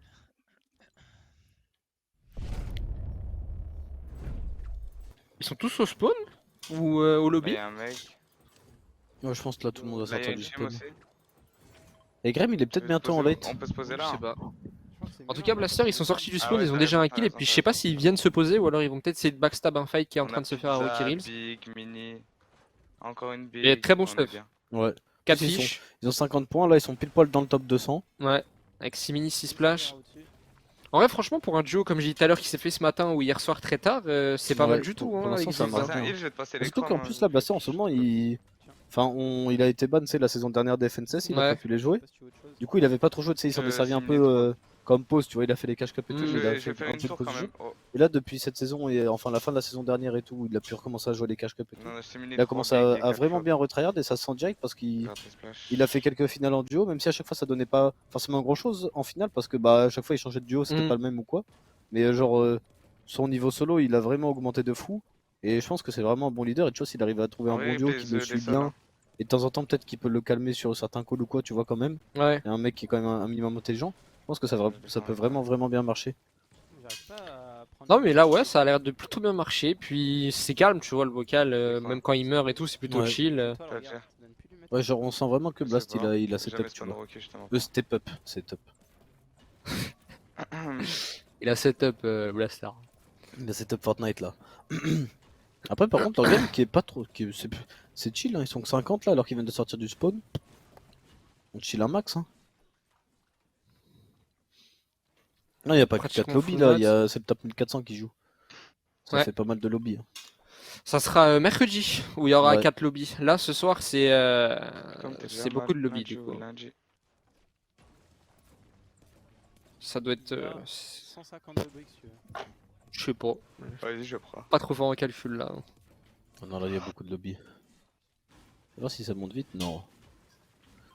Speaker 2: Ils sont tous au spawn? Ou au lobby?
Speaker 7: Y'a un mec.
Speaker 1: Ouais, je pense que là, tout le monde va
Speaker 7: Là, y'a
Speaker 1: sortir
Speaker 7: une
Speaker 1: du
Speaker 7: team
Speaker 1: spawn.
Speaker 7: aussi.
Speaker 1: Egrem, il est peut-être bientôt en late.
Speaker 7: On peut se poser
Speaker 2: Je
Speaker 7: là.
Speaker 2: sais
Speaker 7: hein.
Speaker 2: pas. En tout cas, Blaster, ils sont sortis du
Speaker 7: Ah
Speaker 2: spawn,
Speaker 7: ouais,
Speaker 2: ils ont
Speaker 7: t'as
Speaker 2: déjà
Speaker 7: raison,
Speaker 2: un
Speaker 7: t'as
Speaker 2: kill, et
Speaker 7: raison,
Speaker 2: puis
Speaker 7: t'as
Speaker 2: je sais pas
Speaker 7: raison.
Speaker 2: s'ils viennent se poser, ou alors ils vont peut-être essayer de backstab un fight qui est en
Speaker 7: On
Speaker 2: train
Speaker 7: a
Speaker 2: de se faire à
Speaker 7: pizza,
Speaker 2: Rocky Reels.
Speaker 7: Big, mini. Encore une big.
Speaker 2: Et très bon
Speaker 7: on est
Speaker 2: stuff.
Speaker 7: bien.
Speaker 1: Ouais.
Speaker 2: 4
Speaker 1: Ils sont-
Speaker 2: fiches.
Speaker 1: Ils ont 50 points, là, ils sont pile poil dans le top 200.
Speaker 2: Ouais. Avec 6 mini, 6 splash. En vrai, franchement, pour un duo comme j'ai dit tout à l'heure qui s'est fait ce matin ou hier soir très tard, c'est pas
Speaker 1: Ouais,
Speaker 2: mal du tout.
Speaker 1: pour
Speaker 2: Hein,
Speaker 1: l'instant,
Speaker 2: avec
Speaker 1: ça
Speaker 2: des
Speaker 1: marche
Speaker 7: Passe
Speaker 2: armes.
Speaker 7: un
Speaker 1: bien.
Speaker 7: heal, je vais te passer
Speaker 1: Surtout
Speaker 7: l'écran.
Speaker 1: qu'en plus, là, Blaster, en ce moment, il. Enfin, il a été ban, tu sais, la saison dernière des FNCS, il a
Speaker 2: Ouais.
Speaker 1: pas pu les jouer. Du coup, il avait pas trop joué, tu sais, il s'en est servi un
Speaker 7: Sim
Speaker 1: peu
Speaker 7: les
Speaker 1: comme pause, tu vois, il a fait les cash cup et tout,
Speaker 2: Mm.
Speaker 1: mais il a
Speaker 7: J'ai
Speaker 1: fait
Speaker 7: fait
Speaker 1: un
Speaker 7: une
Speaker 1: peu de
Speaker 7: tour
Speaker 1: pause
Speaker 7: quand
Speaker 1: de jeu.
Speaker 7: même. Oh,
Speaker 1: Et là, depuis cette saison, et enfin la fin de la saison dernière et tout, il a pu recommencer à jouer les cash cup et tout.
Speaker 7: non, c'est mini
Speaker 1: Il a
Speaker 7: 3
Speaker 1: commencé
Speaker 7: big et
Speaker 1: à
Speaker 7: 4
Speaker 1: vraiment
Speaker 7: shot.
Speaker 1: bien retryhard et ça se sent direct parce qu'il
Speaker 7: Gratis splash.
Speaker 1: il a fait quelques finales en duo, même si à chaque fois ça donnait pas forcément grand chose en finale parce que bah à chaque fois il changeait de duo, c'était
Speaker 2: Mm.
Speaker 1: pas le même ou quoi. Mais son niveau solo, il a vraiment augmenté de fou. Et je pense que c'est vraiment un bon leader. Et tu vois, s'il arrive à trouver un
Speaker 7: En vrai,
Speaker 1: bon duo
Speaker 7: baise
Speaker 1: qui le
Speaker 7: les
Speaker 1: suit
Speaker 7: sols,
Speaker 1: bien,
Speaker 7: hein.
Speaker 1: et de temps en temps peut-être qu'il peut le calmer sur certains calls ou quoi, tu vois quand même.
Speaker 2: Ouais.
Speaker 1: Et un mec qui est quand même un minimum intelligent. Je pense que ça peut vraiment bien marcher.
Speaker 2: Non, mais là, ouais, ça a l'air de plutôt bien marcher. Puis c'est calme, tu vois, le vocal,
Speaker 7: Ouais.
Speaker 2: même quand il meurt et tout, c'est plutôt
Speaker 1: Ouais.
Speaker 2: chill.
Speaker 1: Ouais, genre on sent vraiment que
Speaker 7: Je
Speaker 1: Blast
Speaker 7: sais pas.
Speaker 1: il a
Speaker 7: J'ai
Speaker 1: setup,
Speaker 7: jamais
Speaker 1: tu
Speaker 7: stun
Speaker 1: vois.
Speaker 7: Rocky, justement.
Speaker 1: Le step up, setup.
Speaker 2: Il a setup Blaster.
Speaker 1: Il a setup Fortnite là. Après, par contre, leur game qui est pas trop. C'est chill, hein. Ils sont que 50 là alors qu'ils viennent de sortir du spawn. On chill un max. Hein. Non, il n'y a pas que 4
Speaker 2: Pratiquement
Speaker 1: lobbies
Speaker 2: full
Speaker 1: là,
Speaker 2: max.
Speaker 1: c'est le top 1400 qui joue. Ça
Speaker 2: Ouais.
Speaker 1: fait pas mal de lobbies. Hein.
Speaker 2: Ça sera mercredi où il y aura
Speaker 1: Ouais.
Speaker 2: 4 lobbies. Là, ce soir,
Speaker 7: Comme t'es déjà
Speaker 2: c'est beaucoup de
Speaker 7: mal,
Speaker 2: lobbies du
Speaker 7: lundi
Speaker 2: coup.
Speaker 7: ou lundi.
Speaker 2: Ça doit être.
Speaker 8: 152 briques, si tu veux.
Speaker 2: Je sais pas.
Speaker 7: Vas-y, je prends.
Speaker 2: Pas trop fort en calcul là.
Speaker 1: Oh non, là il y a beaucoup de lobbies. On va voir si ça monte vite. Non.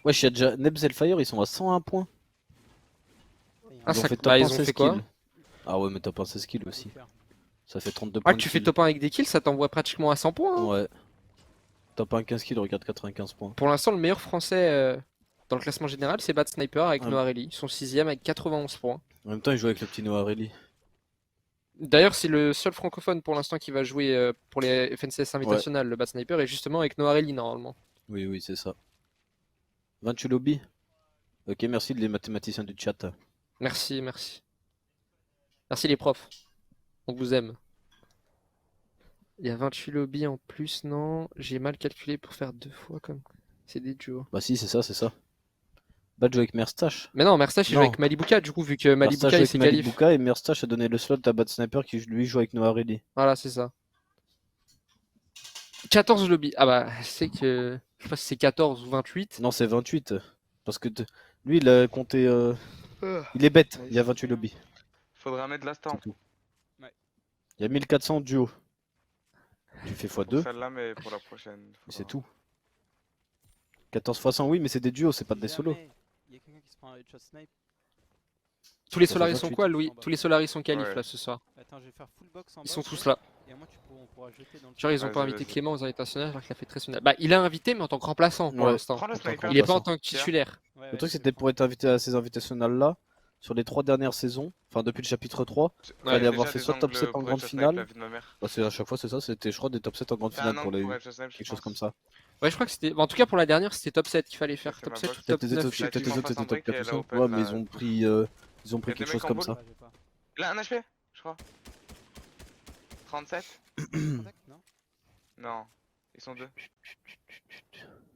Speaker 1: Ouais, il y a déjà Nebs et le Fire, ils sont à 101 points.
Speaker 2: Ah,
Speaker 1: Ils ont
Speaker 2: ça-
Speaker 1: fait top
Speaker 2: bah,
Speaker 1: 1
Speaker 2: ils ont
Speaker 1: 16
Speaker 2: fait quoi
Speaker 1: kills. Ah ouais, mais top 1 16 kills aussi. Ça fait 32
Speaker 2: Ah,
Speaker 1: points.
Speaker 2: tu
Speaker 1: de
Speaker 2: fais
Speaker 1: kill.
Speaker 2: top 1 avec des kills, ça t'envoie pratiquement à 100 points. Hein.
Speaker 1: Ouais. Top 1 15 kills, regarde 95 points.
Speaker 2: Pour l'instant, le meilleur français dans le classement général, c'est Bad Sniper avec
Speaker 1: Ah.
Speaker 2: Noirelli. Ils sont 6ème avec 91 points.
Speaker 1: En même temps, il joue avec le petit Noah Rally.
Speaker 2: D'ailleurs, c'est le seul francophone pour l'instant qui va jouer pour les FNCS Invitational, le Bad Sniper, et justement avec Noirelli normalement.
Speaker 1: Oui, oui, c'est ça. 28 lobby. Ok, merci les mathématiciens du chat.
Speaker 2: Merci, merci. Merci les profs. On vous aime. Il y a 28 lobbies en plus, non? J'ai mal calculé pour faire 2 fois comme. C'est des duos.
Speaker 1: Bah si, c'est ça, c'est ça. Bad joue avec Merstache.
Speaker 2: Mais non, Merstache il joue
Speaker 1: Non.
Speaker 2: avec Malibuka du coup, vu que
Speaker 1: Merstache
Speaker 2: Malibuka
Speaker 1: joue
Speaker 2: il
Speaker 1: avec
Speaker 2: s'est qualif.
Speaker 1: Malibuka et Merstache a donné le slot à Bad Sniper qui lui joue avec Noah Rally.
Speaker 2: Voilà, c'est ça. 14 lobbies. Ah bah, c'est que. Je sais pas si c'est 14 ou 28.
Speaker 1: Non, c'est 28. Parce que lui, il a compté. Il est bête, il y a 28 lobbies.
Speaker 7: Faudra mettre l'instant.
Speaker 1: C'est tout. Il y a 1400 duos. Tu fais
Speaker 7: Pour
Speaker 1: x2,
Speaker 7: celle-là, mais pour la prochaine.
Speaker 1: et c'est tout. 14 x 100, oui, mais c'est des duos, c'est pas des solos.
Speaker 8: Il y a quelqu'un qui se prend un headshot snipe.
Speaker 2: Tous les
Speaker 1: Ça fait
Speaker 2: Solaris sont
Speaker 1: 28.
Speaker 2: quoi, Louis? Tous les Solaris sont qualifs
Speaker 7: Ouais.
Speaker 2: là ce soir.
Speaker 8: Attends, je vais faire full box en
Speaker 2: Ils sont
Speaker 8: box,
Speaker 2: tous là.
Speaker 8: Et moi, on pourra jeter dans le
Speaker 2: Genre, ils ont
Speaker 7: Vas-y,
Speaker 2: pas invité
Speaker 7: vas-y.
Speaker 2: Clément aux invitationnaires alors qu'il a fait très sonal. Bah, il a invité, mais en tant que remplaçant pour
Speaker 1: Ouais.
Speaker 2: l'instant.
Speaker 7: Prends le
Speaker 1: En tant
Speaker 7: sniper.
Speaker 2: Il est pas en
Speaker 1: remplaçant.
Speaker 2: tant que titulaire.
Speaker 8: Ouais,
Speaker 1: Le
Speaker 8: ouais,
Speaker 1: truc,
Speaker 8: je
Speaker 1: c'était
Speaker 8: vais
Speaker 1: pour être invité à ces invitationnels là, sur les 3 dernières saisons, enfin depuis le chapitre 3,
Speaker 2: Ouais,
Speaker 1: fallait avoir
Speaker 7: déjà
Speaker 1: fait
Speaker 7: des
Speaker 1: soit top
Speaker 7: angles
Speaker 1: 7 en
Speaker 7: pour
Speaker 1: grande
Speaker 7: headshot
Speaker 1: finale.
Speaker 7: snipe, la vie de ma mère.
Speaker 1: Bah, c'est à chaque fois, c'est ça, c'était je crois des top 7 en grande
Speaker 7: Fais
Speaker 1: finale
Speaker 7: un
Speaker 1: pour
Speaker 7: angle
Speaker 1: les
Speaker 7: pour headshot snipe, je
Speaker 1: quelque chose
Speaker 7: pense.
Speaker 1: comme ça.
Speaker 2: Ouais, je crois que c'était. Bah, en tout cas, pour la dernière, c'était top 7 qu'il fallait faire.
Speaker 7: J'ai fait
Speaker 2: Top
Speaker 7: ma
Speaker 2: 7
Speaker 7: box.
Speaker 2: ou top
Speaker 1: Peut-être les
Speaker 2: 9.
Speaker 1: autres,
Speaker 2: je sais
Speaker 7: La
Speaker 1: peut-être
Speaker 2: plus.
Speaker 1: les
Speaker 7: team en
Speaker 1: autres
Speaker 7: face
Speaker 1: étaient
Speaker 7: en
Speaker 1: top
Speaker 7: break,
Speaker 1: 4
Speaker 7: elle
Speaker 1: ou
Speaker 7: a
Speaker 1: ça.
Speaker 7: open
Speaker 1: Ouais, mais
Speaker 7: la-
Speaker 1: ils ont pris
Speaker 7: Il y a
Speaker 1: quelque
Speaker 7: des
Speaker 1: chose
Speaker 7: mecs en
Speaker 1: comme
Speaker 7: ball.
Speaker 1: ça.
Speaker 8: j'ai pas.
Speaker 7: Il a un HP, je crois. 37.
Speaker 8: Contact, non
Speaker 7: Non, ils sont deux.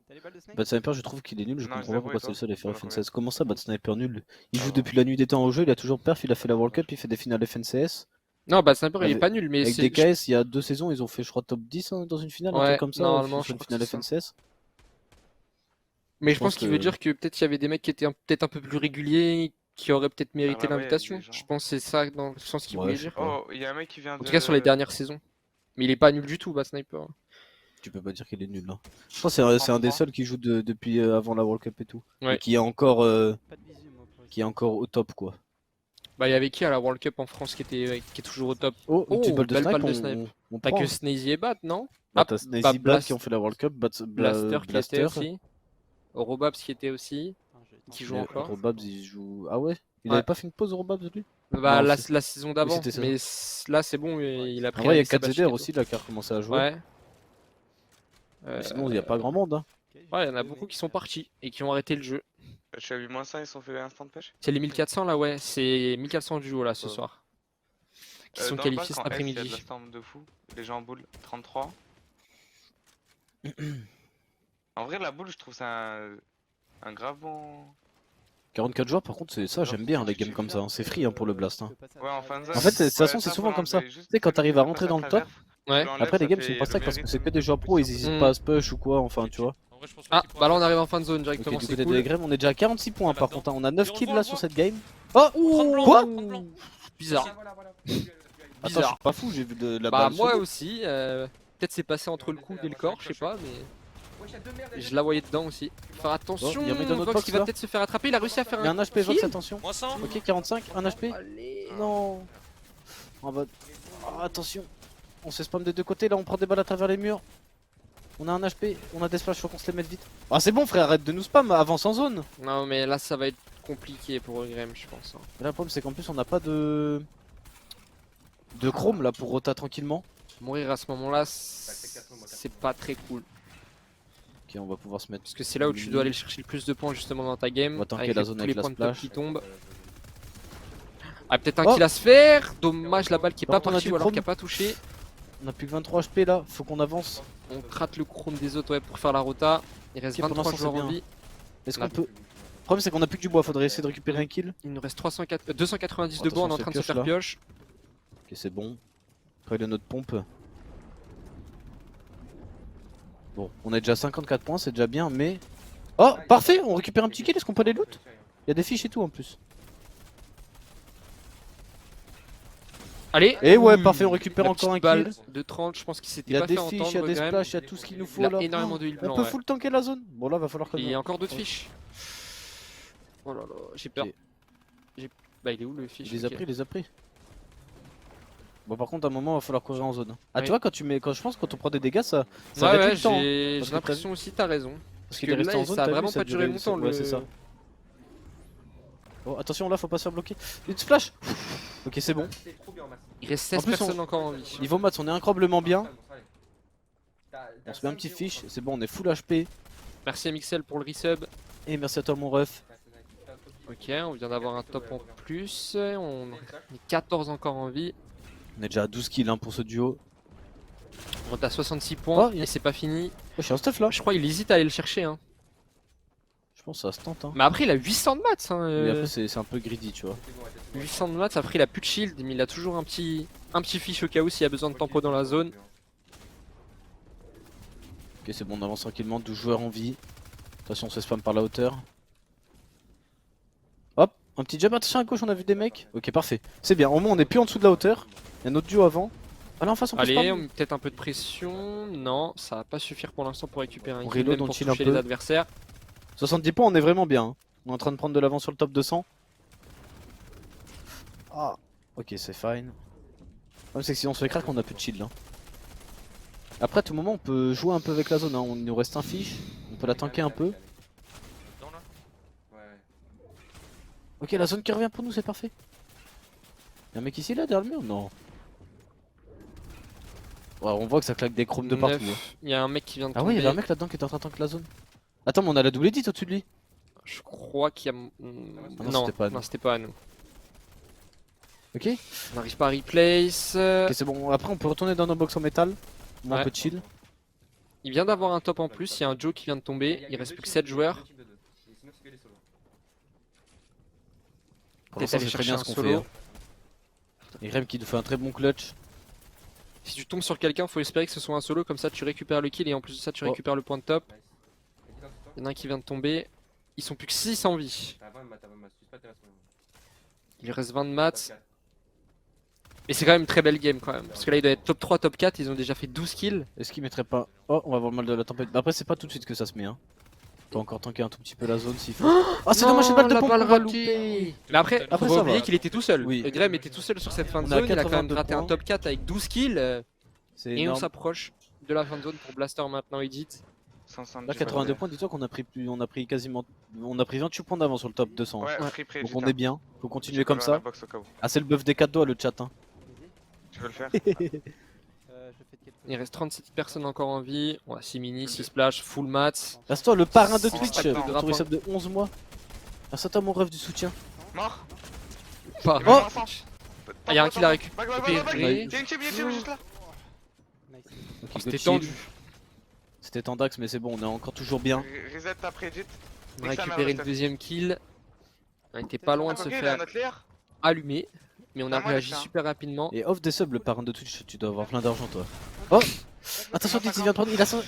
Speaker 8: T'as les balles de Snake?
Speaker 1: Bad Sniper, je trouve qu'il est nul, je
Speaker 7: Non,
Speaker 1: comprends
Speaker 7: zéro,
Speaker 1: pas pourquoi
Speaker 7: et
Speaker 1: c'est le
Speaker 7: toi
Speaker 1: seul à faire
Speaker 7: T'en as
Speaker 1: FNCS. Comment ça, Bad Sniper nul? Il joue
Speaker 7: Ah bon.
Speaker 1: depuis la nuit des temps au jeu, il a toujours perf, il a fait la World Cup, il fait des finales FNCS.
Speaker 2: Non, bah Sniper il est
Speaker 1: Avec-
Speaker 2: pas nul, mais
Speaker 1: Avec
Speaker 2: c'est.
Speaker 1: DKS, il y a 2 saisons, ils ont fait, je crois, top 10 hein, dans une finale, un
Speaker 2: Ouais,
Speaker 1: truc comme ça,
Speaker 2: normalement,
Speaker 1: sur
Speaker 2: je
Speaker 1: une
Speaker 2: crois que
Speaker 1: finale
Speaker 2: c'est ça.
Speaker 1: FNCS.
Speaker 2: Mais je
Speaker 1: je
Speaker 2: pense
Speaker 1: pense
Speaker 2: qu'il veut
Speaker 1: que-
Speaker 2: dire que peut-être il y avait des mecs qui étaient peut-être un peu plus réguliers, qui auraient peut-être mérité
Speaker 7: là, ouais,
Speaker 2: l'invitation.
Speaker 7: des gens.
Speaker 2: Je pense que c'est ça dans le sens qu'il
Speaker 1: Ouais,
Speaker 2: voulait
Speaker 1: je sais
Speaker 2: dire.
Speaker 1: pas.
Speaker 7: Oh, il y a un mec qui vient
Speaker 2: En
Speaker 7: de.
Speaker 2: tout cas sur les dernières saisons. Mais il est pas nul du tout, bah Sniper.
Speaker 1: Tu peux pas dire qu'il est nul là. Je pense que c'est un des
Speaker 7: 33.
Speaker 1: seuls qui joue depuis avant la World Cup et tout.
Speaker 2: Ouais.
Speaker 1: Et qui est encore,
Speaker 8: Pas de visu, moi, pour
Speaker 1: qui est encore au top quoi.
Speaker 2: Bah il y avait qui à la World Cup en France qui est toujours au top?
Speaker 1: Oh, une
Speaker 2: Oh,
Speaker 1: petite balle de
Speaker 2: belle
Speaker 1: snipe,
Speaker 2: balle de snipe.
Speaker 1: on
Speaker 2: T'as
Speaker 1: prend.
Speaker 2: que
Speaker 1: hein.
Speaker 2: Snazy et Bat, non?
Speaker 1: Bah,
Speaker 2: Ah,
Speaker 1: t'as Snazy
Speaker 2: bah,
Speaker 1: Blast
Speaker 2: Blast-
Speaker 1: qui ont fait la World Cup,
Speaker 2: Blaster qui
Speaker 1: Blaster.
Speaker 2: était aussi. Robabs qui était aussi.
Speaker 8: Putain, j'ai
Speaker 2: Qui
Speaker 8: tenté.
Speaker 2: joue encore.
Speaker 1: Robabs il joue. Ah ouais? Il
Speaker 2: Ouais.
Speaker 1: avait pas fait une pause Robabs lui?
Speaker 2: Bah
Speaker 1: Non,
Speaker 2: la saison d'avant.
Speaker 1: c'était ça.
Speaker 2: Mais là c'est bon, il a
Speaker 1: En
Speaker 2: pris
Speaker 1: vrai, il y a
Speaker 2: avec sa
Speaker 1: 4ZR
Speaker 2: Bachito.
Speaker 1: aussi là qui a recommencé à jouer.
Speaker 2: Ouais.
Speaker 1: Mais sinon, il y a pas grand monde. Hein.
Speaker 8: Ok,
Speaker 2: Ouais, il y
Speaker 8: j'ai
Speaker 2: en a
Speaker 8: donné.
Speaker 2: beaucoup qui sont partis et qui ont arrêté le jeu.
Speaker 7: Je suis à 8-5, ils sont fait instant de pêche.
Speaker 2: C'est les 1400 là, ouais. C'est 1400 du jour là ce
Speaker 7: Ouais.
Speaker 2: soir. Qui sont
Speaker 7: Dans le
Speaker 2: qualifiés
Speaker 7: bac,
Speaker 2: cet
Speaker 7: en S, il y a de
Speaker 2: après-midi.
Speaker 7: la storm de fou. Les gens en boule, 33. En vrai, la boule, je trouve ça un grave bon.
Speaker 1: 44 joueurs, par contre, c'est ça, j'aime bien les games comme ça. Hein. C'est free hein, pour le blast. Hein.
Speaker 7: Ouais, en fin de zone.
Speaker 1: En fait, de toute façon,
Speaker 7: Ouais,
Speaker 1: c'est
Speaker 7: ça,
Speaker 1: souvent
Speaker 7: faut
Speaker 1: comme ça.
Speaker 7: l'enlever. Juste
Speaker 1: Tu sais, quand
Speaker 7: celui qui
Speaker 1: t'arrives à
Speaker 7: fait
Speaker 1: rentrer
Speaker 7: pas
Speaker 1: dans
Speaker 7: sa
Speaker 1: le top,
Speaker 7: traverse,
Speaker 2: Ouais.
Speaker 7: tu l'enlèves,
Speaker 1: après les
Speaker 7: ça
Speaker 1: games,
Speaker 7: fait
Speaker 1: c'est une pastèque
Speaker 7: le
Speaker 1: parce que
Speaker 7: mérite
Speaker 1: c'est que
Speaker 7: de
Speaker 1: des joueurs pro, ils
Speaker 7: compétition.
Speaker 1: hésitent
Speaker 2: Mm.
Speaker 1: pas à se push ou quoi, enfin, tu vois.
Speaker 5: En vrai, je pense
Speaker 2: Ah,
Speaker 5: qu'il pourra
Speaker 2: bah là on
Speaker 5: faire-
Speaker 2: arrive en fin de zone
Speaker 1: Ok,
Speaker 2: directement,
Speaker 1: du
Speaker 2: c'est
Speaker 1: côté
Speaker 2: cool.
Speaker 1: des Grêmes, on est déjà à 46 points
Speaker 5: Ah,
Speaker 1: par contre. Hein. On a 9
Speaker 5: Et on
Speaker 1: kills
Speaker 5: voit,
Speaker 1: là
Speaker 5: on
Speaker 1: sur
Speaker 5: voit.
Speaker 1: cette game. Oh!
Speaker 5: 30 blancs,
Speaker 1: Quoi?
Speaker 5: 30 blancs.
Speaker 2: Bizarre.
Speaker 1: Attends, je
Speaker 2: Bizarre.
Speaker 1: suis pas fou, j'ai vu de la
Speaker 2: Bah
Speaker 1: balle.
Speaker 2: moi
Speaker 1: sauter.
Speaker 2: aussi, peut-être c'est passé entre le coude et le corps, je sais pas, mais je la voyais dedans aussi. Faut faire attention,
Speaker 1: il y a un mec dans notre
Speaker 2: Vox
Speaker 1: box,
Speaker 2: qui va
Speaker 1: là.
Speaker 2: peut-être se faire attraper, il a réussi à faire
Speaker 1: Il y a
Speaker 2: un
Speaker 1: un HP, Vox,
Speaker 2: kill.
Speaker 1: attention.
Speaker 5: Moins 100.
Speaker 1: Ok, 45, un HP.
Speaker 2: Allez.
Speaker 1: Non. On va. Oh, attention. On se spam des deux côtés, là on prend des balles à travers les murs. On a un HP, on a des splash, faut qu'on se les mette vite. Ah c'est bon frère, arrête de nous spam, avance en zone.
Speaker 2: Non mais là ça va être compliqué pour Grême je pense. Hein.
Speaker 1: Et là, le problème c'est qu'en plus on n'a pas de chrome là pour rota tranquillement.
Speaker 2: Mourir à ce moment-là, c'est pas très cool.
Speaker 1: Ok, on va pouvoir se mettre.
Speaker 2: Parce que c'est là où tu dois aller chercher le plus de points justement dans ta game.
Speaker 1: On va tanker
Speaker 2: avec
Speaker 1: la
Speaker 2: les-
Speaker 1: zone
Speaker 2: tous
Speaker 1: avec
Speaker 2: les
Speaker 1: la
Speaker 2: points de top
Speaker 1: splash.
Speaker 2: qui tombent. Ah peut-être un
Speaker 1: Oh.
Speaker 2: kill à se faire. Dommage la balle qui est
Speaker 1: Par
Speaker 2: pas
Speaker 1: contre, on a
Speaker 2: partie
Speaker 1: du
Speaker 2: ou alors
Speaker 1: chrome.
Speaker 2: qui a pas touché.
Speaker 1: On a plus que 23 HP là, faut qu'on avance.
Speaker 2: On crate le chrome des autres ouais, pour faire la rota. Il reste
Speaker 1: Ok, pour
Speaker 2: 23
Speaker 1: l'instant,
Speaker 2: joueurs
Speaker 1: c'est
Speaker 2: en
Speaker 1: bien.
Speaker 2: vie.
Speaker 1: Est-ce
Speaker 2: On a-
Speaker 1: qu'on peut. Le problème c'est qu'on a plus que du bois, faudrait essayer de récupérer un kill.
Speaker 2: Il nous reste 290 de bois, on est en train de se faire pioche.
Speaker 1: Ok, c'est bon. Après, il a notre pompe. Bon, on a déjà 54 points, c'est déjà bien, mais. Oh, parfait, on récupère un petit kill, est-ce qu'on peut les loot? Il y a des fiches et tout en plus.
Speaker 2: Allez.
Speaker 1: Et ouais,
Speaker 2: Ouh,
Speaker 1: parfait, on récupère
Speaker 2: la
Speaker 1: encore
Speaker 2: petite
Speaker 1: un
Speaker 2: balle
Speaker 1: kill.
Speaker 2: de 30, je pense qu'il
Speaker 1: Il
Speaker 2: s'était
Speaker 1: y a
Speaker 2: pas
Speaker 1: des
Speaker 2: fait
Speaker 1: fiches,
Speaker 2: entendre.
Speaker 1: il y a des
Speaker 2: Graham.
Speaker 1: splash, il y a tout ce qu'il nous faut
Speaker 2: Il a
Speaker 1: là.
Speaker 2: énormément de heal
Speaker 1: On
Speaker 2: blanc,
Speaker 1: peut
Speaker 2: ouais.
Speaker 1: full tanker la zone. Bon, là, va falloir quand
Speaker 2: Il y a
Speaker 1: même.
Speaker 2: encore d'autres fiches. Oh là là, j'ai peur.
Speaker 1: Ok.
Speaker 2: Bah il est où le fiche?
Speaker 1: Il les a
Speaker 2: Ok.
Speaker 1: pris, il les a pris. Bon, par contre, à un moment, il va falloir courir en zone. Ah,
Speaker 2: Oui.
Speaker 1: tu vois, quand je pense, quand on prend des dégâts, ça
Speaker 2: Ouais,
Speaker 1: réduit
Speaker 2: ouais,
Speaker 1: le temps. hein.
Speaker 2: j'ai
Speaker 1: Parce que
Speaker 2: l'impression aussi, t'as raison.
Speaker 1: Parce
Speaker 2: que
Speaker 1: qu'il est resté
Speaker 2: là,
Speaker 1: en zone,
Speaker 2: ça a
Speaker 1: t'as vu,
Speaker 2: vraiment pas duré longtemps,
Speaker 1: Ouais,
Speaker 2: le-
Speaker 1: c'est ça. Oh, attention, là, faut pas se faire bloquer. Une splash. Ok, c'est bon.
Speaker 2: Il reste
Speaker 1: En
Speaker 2: 16
Speaker 1: plus,
Speaker 2: personnes encore en vie.
Speaker 1: Niveau maths, on est incroyablement bien. On se met un petit fiche, c'est bon, on est full HP.
Speaker 2: Merci MXL pour le resub.
Speaker 1: Et merci à toi, mon ref.
Speaker 2: Ok, on vient d'avoir un top en plus. On est 14 encore en vie.
Speaker 1: On est déjà à 12 kills hein, pour ce duo.
Speaker 2: On est à 66 points
Speaker 1: Oh, il y a-
Speaker 2: et c'est pas fini.
Speaker 1: Oh, je suis un stuff là.
Speaker 2: Je crois qu'il hésite à aller le chercher. Hein.
Speaker 1: Je pense que ça se tente. Hein.
Speaker 2: Mais après, il a 800 de maths. Hein,
Speaker 1: Mais après, c'est un peu greedy, tu vois.
Speaker 2: 800 de maths, après il a plus de shield, mais il a toujours un petit fiche au cas où s'il y a besoin de tempo dans la zone.
Speaker 1: Ok, c'est bon, on avance tranquillement. 12 joueurs en vie. Attention, on se fait spam par la hauteur. Hop, un petit jump. Attention à gauche, on a vu des mecs. Ok, parfait. C'est bien, au moins on est plus en dessous de la hauteur. Il y a notre duo avant. Ah là en face, on peut
Speaker 2: Allez,
Speaker 1: spam.
Speaker 2: on met peut-être un peu de pression. Non, ça va pas suffire pour l'instant pour récupérer un
Speaker 1: On
Speaker 2: kill,
Speaker 1: reload,
Speaker 2: même
Speaker 1: on
Speaker 2: pour
Speaker 1: chill un
Speaker 2: toucher
Speaker 1: peu.
Speaker 2: les adversaires.
Speaker 1: 70 points, on est vraiment bien. Hein. On est en train de prendre de l'avance sur le top 200. Ah, ok, c'est fine. Le problème, c'est que si on se fait crack, on a plus de shield. Hein. Après, à tout moment, on peut jouer un peu avec la zone. Hein. Il nous reste un fiche. On peut la tanker un peu.
Speaker 5: Dedans, là.
Speaker 1: Ok, la zone qui revient pour nous, c'est parfait. Y'a un mec ici, là, derrière le mur? Non. Ouais, on voit que ça claque des chromes de partout.
Speaker 2: 9.
Speaker 1: Hein.
Speaker 2: Il y a un mec qui vient de
Speaker 1: Ah
Speaker 2: tomber.
Speaker 1: ouais, il y avait un mec là-dedans qui était en train de tanker la zone. Attends, mais on a la double edit au-dessus de lui.
Speaker 2: Je crois qu'il y a.
Speaker 1: non,
Speaker 2: Non,
Speaker 1: c'était pas à nous.
Speaker 2: non, c'était pas à nous.
Speaker 1: Ok.
Speaker 2: On n'arrive pas à replace.
Speaker 1: Ok, c'est bon. Après, on peut retourner dans nos box en métal. Bon,
Speaker 2: Ouais.
Speaker 1: un peu de chill.
Speaker 2: Il vient d'avoir un top en plus, il y a un Joe qui vient de tomber, il reste plus que 7 joueurs.
Speaker 1: Pour
Speaker 2: Peut-être
Speaker 1: l'instant,
Speaker 2: aller
Speaker 1: c'est très
Speaker 2: chercher
Speaker 1: bien
Speaker 2: un
Speaker 1: ce qu'on
Speaker 2: solo.
Speaker 1: fait. Hein. Et Rem qui nous fait un très bon clutch.
Speaker 2: Si tu tombes sur quelqu'un, faut espérer que ce soit un solo, comme ça tu récupères le kill et en plus de ça tu
Speaker 1: Oh.
Speaker 2: récupères le point de top. Il y en a un qui vient de tomber. Ils sont plus que 6 en vie. Il reste 20 de maths. Mais c'est quand même une très belle game quand même. Parce que là il doit être top 3, top 4, ils ont déjà fait 12 kills.
Speaker 1: Est-ce qu'il mettrait pas. Oh, on va avoir le mal de la tempête. Bah après, c'est pas tout de suite que ça se met. Hein. Faut encore tanker un tout petit peu la zone s'il faut. Ah, c'est dommage, c'est
Speaker 2: Non,
Speaker 1: balle de
Speaker 2: la
Speaker 1: pompe
Speaker 2: balle
Speaker 1: qu'on va
Speaker 2: ratée.
Speaker 1: louper.
Speaker 2: Mais après,
Speaker 1: Après,
Speaker 2: faut
Speaker 1: ça
Speaker 2: pas oublier
Speaker 1: va.
Speaker 2: qu'il était tout seul.
Speaker 1: Oui.
Speaker 2: Graham était tout seul sur cette fin de
Speaker 1: On a
Speaker 2: zone, il a quand même
Speaker 1: 82
Speaker 2: raté un
Speaker 1: points.
Speaker 2: top 4 avec 12 kills.
Speaker 1: C'est
Speaker 2: Et on
Speaker 1: énorme.
Speaker 2: s'approche de la fin de zone pour Blaster maintenant Edit.
Speaker 7: 170
Speaker 1: Là, 82 points, dis-toi qu'on a pris plus, on a pris quasiment, on a pris 28 points d'avance sur le top 200.
Speaker 7: Ouais,
Speaker 2: Ouais.
Speaker 7: free play.
Speaker 1: Donc
Speaker 7: juste
Speaker 1: on
Speaker 7: un.
Speaker 1: est bien, faut
Speaker 7: Je
Speaker 1: continuer
Speaker 7: peux
Speaker 1: comme
Speaker 7: faire la
Speaker 1: ça.
Speaker 7: box au cas où.
Speaker 1: Ah, c'est le buff des 4 doigts le chat. Hein.
Speaker 7: Tu veux le faire?
Speaker 8: Je fais de quelques.
Speaker 2: Il reste 37 personnes encore en vie. On a 6 mini, 6 splash, full mats.
Speaker 1: Reste-toi, le parrain de
Speaker 7: Oh,
Speaker 1: Twitch,
Speaker 7: attends.
Speaker 1: pour ton resub de 11 mois. Reste à toi mon rêve du soutien.
Speaker 7: Mort?
Speaker 2: Pas.
Speaker 7: Il va dans le sens.
Speaker 2: Ah, y a un qui l'a
Speaker 7: Back, back, back, back, back.
Speaker 2: récupéré.
Speaker 7: Il y a une team juste là.
Speaker 8: Nice.
Speaker 1: Ok,
Speaker 2: Oh, c'était
Speaker 1: good
Speaker 2: tendu.
Speaker 1: shield. C'était tendax, mais c'est bon, on est encore toujours bien.
Speaker 7: Reset après Jit.
Speaker 2: On a récupéré le deuxième kill. On était pas loin de se
Speaker 7: Ok, il a
Speaker 2: faire
Speaker 7: notre lair.
Speaker 2: allumer. Mais on a
Speaker 7: Ah, moi,
Speaker 2: réagi
Speaker 7: j'ai fait un.
Speaker 2: super rapidement.
Speaker 1: Et off des subs, le parrain de Twitch, tu dois avoir plein d'argent toi. Oh, attention, Dit, il vient de prendre, il a 5.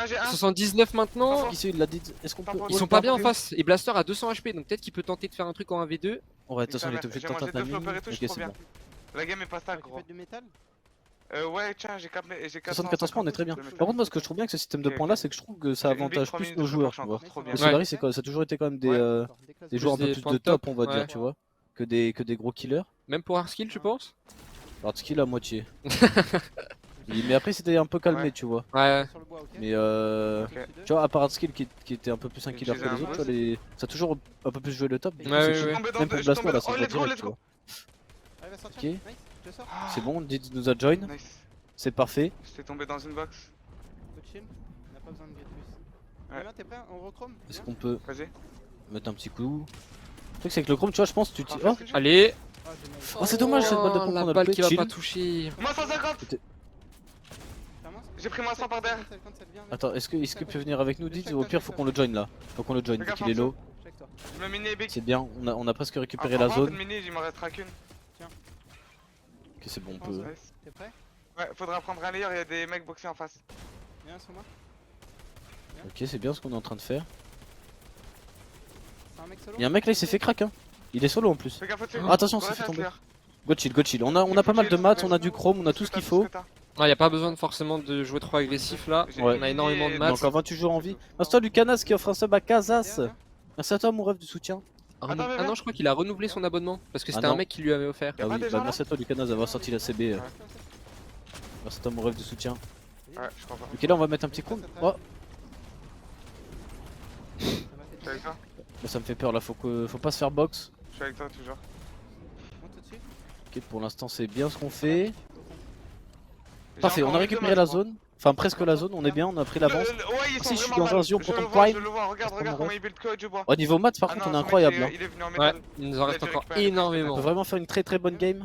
Speaker 7: J'ai un.
Speaker 2: 79 maintenant.
Speaker 1: Qui c'est, il l'a dit. Est-ce qu'on peut.
Speaker 2: Ils sont pas bien en face. Et Blaster a 200 HP, donc peut-être qu'il peut tenter de faire un truc en 1v2.
Speaker 1: Ouais, de toute façon, il est obligé de
Speaker 7: J'ai
Speaker 1: tenter
Speaker 7: mangé
Speaker 1: un
Speaker 7: deux
Speaker 1: timing.
Speaker 7: floppers et tout, je
Speaker 1: Ok,
Speaker 7: suis trop
Speaker 1: c'est
Speaker 7: bien.
Speaker 1: bon.
Speaker 7: La game est pas stack,
Speaker 8: Tu
Speaker 7: gros.
Speaker 8: fais du métal?
Speaker 7: Ouais, tiens, j'ai
Speaker 1: 74 points, on est très bien. Par contre, moi, ce que je trouve bien avec ce système de
Speaker 7: Ok,
Speaker 1: points là,
Speaker 7: ok.
Speaker 1: c'est que je trouve que ça
Speaker 7: J'ai une
Speaker 1: avantage
Speaker 7: big 3
Speaker 1: plus
Speaker 7: minutes
Speaker 1: nos
Speaker 7: de
Speaker 1: joueurs,
Speaker 7: floppers,
Speaker 1: tu vois.
Speaker 7: encore, trop bien.
Speaker 1: Le
Speaker 2: Ouais.
Speaker 1: Solaris, ça a toujours été quand même des joueurs un peu
Speaker 2: des
Speaker 1: plus
Speaker 2: points
Speaker 1: de
Speaker 2: de top,
Speaker 1: top, on va
Speaker 2: ouais.
Speaker 1: dire, tu vois. Que des gros killers.
Speaker 2: Même pour Hardskill, tu penses?
Speaker 1: Alors, skill à moitié. Mais après, c'était un peu calmé,
Speaker 7: Ouais.
Speaker 1: tu vois.
Speaker 2: Ouais.
Speaker 8: Sur le bois, ok.
Speaker 1: Mais
Speaker 7: Ok.
Speaker 1: tu vois, à part skill qui était un peu plus un killer que
Speaker 7: Utiliser
Speaker 1: les
Speaker 7: un
Speaker 1: autres, tu vois, ça a toujours un peu plus joué le top. Du coup,
Speaker 2: Ouais,
Speaker 1: c'est
Speaker 2: ouais,
Speaker 1: cool.
Speaker 2: ouais.
Speaker 7: Tombé dans
Speaker 1: Même pour
Speaker 7: je suis
Speaker 1: Blaster,
Speaker 7: tombé
Speaker 1: là,
Speaker 7: dans-
Speaker 1: ça
Speaker 7: Oh,
Speaker 1: va
Speaker 7: let's go,
Speaker 1: direct,
Speaker 7: let's
Speaker 1: tu
Speaker 7: go.
Speaker 1: vois.
Speaker 8: Allez, va sortir.
Speaker 1: Ok.
Speaker 8: Nice. Je sors.
Speaker 1: C'est bon, Did nous a join,
Speaker 7: Nice.
Speaker 1: c'est parfait.
Speaker 7: J'étais tombé dans une box.
Speaker 8: Good chill. On n'a pas besoin de get plus.
Speaker 7: Ouais.
Speaker 8: Bien, t'es prêt? On rechrome?
Speaker 1: Est-ce
Speaker 8: Bien.
Speaker 1: qu'on peut
Speaker 7: Vas-y.
Speaker 1: mettre un petit coup? Le truc, c'est que le chrome, tu vois, je pense, tu t'y. Oh,
Speaker 2: Allez.
Speaker 8: Ah, génial.
Speaker 1: Oh, c'est dommage cette balle de pompe
Speaker 2: La
Speaker 1: qu'on a
Speaker 2: balle
Speaker 1: loupée,
Speaker 2: qui va
Speaker 1: chill.
Speaker 2: pas toucher.
Speaker 7: Moins 150.
Speaker 8: Commence.
Speaker 7: J'ai pris moins 100 par derrière.
Speaker 8: Cancel, viens, viens.
Speaker 1: Attends, est-ce qu'il peut venir avec nous, Did? Au pire, faut qu'on le join là. Faut qu'on le join, vu
Speaker 7: Regarde
Speaker 1: qu'il est
Speaker 7: en
Speaker 1: low.
Speaker 8: Check toi.
Speaker 7: Je me mini et big.
Speaker 1: C'est bien, on a presque récupéré
Speaker 7: Ah,
Speaker 1: la
Speaker 7: franchement,
Speaker 1: zone.
Speaker 7: une mini, il m'en restera qu'une.
Speaker 1: Ok, c'est bon, on
Speaker 8: Pense,
Speaker 1: peut.
Speaker 7: Nice.
Speaker 8: T'es prêt?
Speaker 7: Ouais, faudra prendre un layer, il y a des mecs boxés en face.
Speaker 8: Viens sur moi.
Speaker 1: Ok, c'est bien ce qu'on est en train de faire.
Speaker 8: C'est un mec solo?
Speaker 1: Il y a un mec là, il s'est fait crack, hein. Il est solo en plus.
Speaker 7: Fais gaffe au-dessus.
Speaker 1: Ah, attention,
Speaker 7: Go
Speaker 1: ça fait
Speaker 7: reste
Speaker 1: tomber.
Speaker 7: clear.
Speaker 1: Go chill. On a pas mal de maths, on a du chrome, on a tout ce qu'il faut.
Speaker 2: Ah, y a pas besoin forcément de jouer trop agressif là.
Speaker 1: Ouais.
Speaker 2: On a énormément de
Speaker 1: On a
Speaker 2: maths.
Speaker 1: encore 28 jours en vie. Merci à toi, Lucanas, qui offre un sub à Casas.
Speaker 8: Viens, viens.
Speaker 1: Merci à toi, mon rêve du soutien.
Speaker 7: Attends, mais
Speaker 2: Ah non, je crois qu'il a renouvelé son abonnement parce que c'était
Speaker 1: non.
Speaker 2: un mec qui lui avait offert.
Speaker 7: Y'a
Speaker 1: Ah
Speaker 7: pas
Speaker 1: oui,
Speaker 7: des
Speaker 1: bah
Speaker 7: gens, là
Speaker 1: merci à toi, Lucanas, d'avoir sorti la CB.
Speaker 7: Ouais.
Speaker 1: Merci à toi, mon rêve du soutien.
Speaker 7: Ouais, je crois pas.
Speaker 1: Ok, là, on va mettre un petit chrome. Oh,
Speaker 7: Je suis avec toi.
Speaker 1: bah, ça me fait peur là, faut pas se faire box.
Speaker 7: Je suis avec toi toujours.
Speaker 8: Monte au-dessus.
Speaker 1: Ok, pour l'instant, c'est bien ce qu'on fait.
Speaker 7: J'ai
Speaker 1: Parfait,
Speaker 7: encore
Speaker 1: on a
Speaker 7: envie de
Speaker 1: récupéré
Speaker 7: match,
Speaker 1: la
Speaker 7: moi.
Speaker 1: zone. Enfin, presque la zone, on est bien, on a pris l'avance.
Speaker 7: Ouais, ils
Speaker 1: Si,
Speaker 7: sont
Speaker 1: je suis
Speaker 7: vraiment
Speaker 1: dans un
Speaker 7: mal.
Speaker 1: Zion
Speaker 7: Je
Speaker 1: pour
Speaker 7: le
Speaker 1: ton
Speaker 7: vois,
Speaker 1: prime.
Speaker 7: je le vois, regarde,
Speaker 1: Parce
Speaker 7: regarde
Speaker 1: qu'on
Speaker 7: comment il build que du bois.
Speaker 1: Au niveau maths, par
Speaker 7: Ah
Speaker 1: contre,
Speaker 7: non,
Speaker 1: on est
Speaker 7: ce mec,
Speaker 1: incroyable. Hein.
Speaker 7: Il est venu en
Speaker 2: Ouais,
Speaker 7: métal.
Speaker 2: il nous en reste
Speaker 7: Là, j'ai
Speaker 2: encore
Speaker 7: récupéré.
Speaker 1: On
Speaker 2: énormément.
Speaker 1: peut vraiment faire une très bonne game.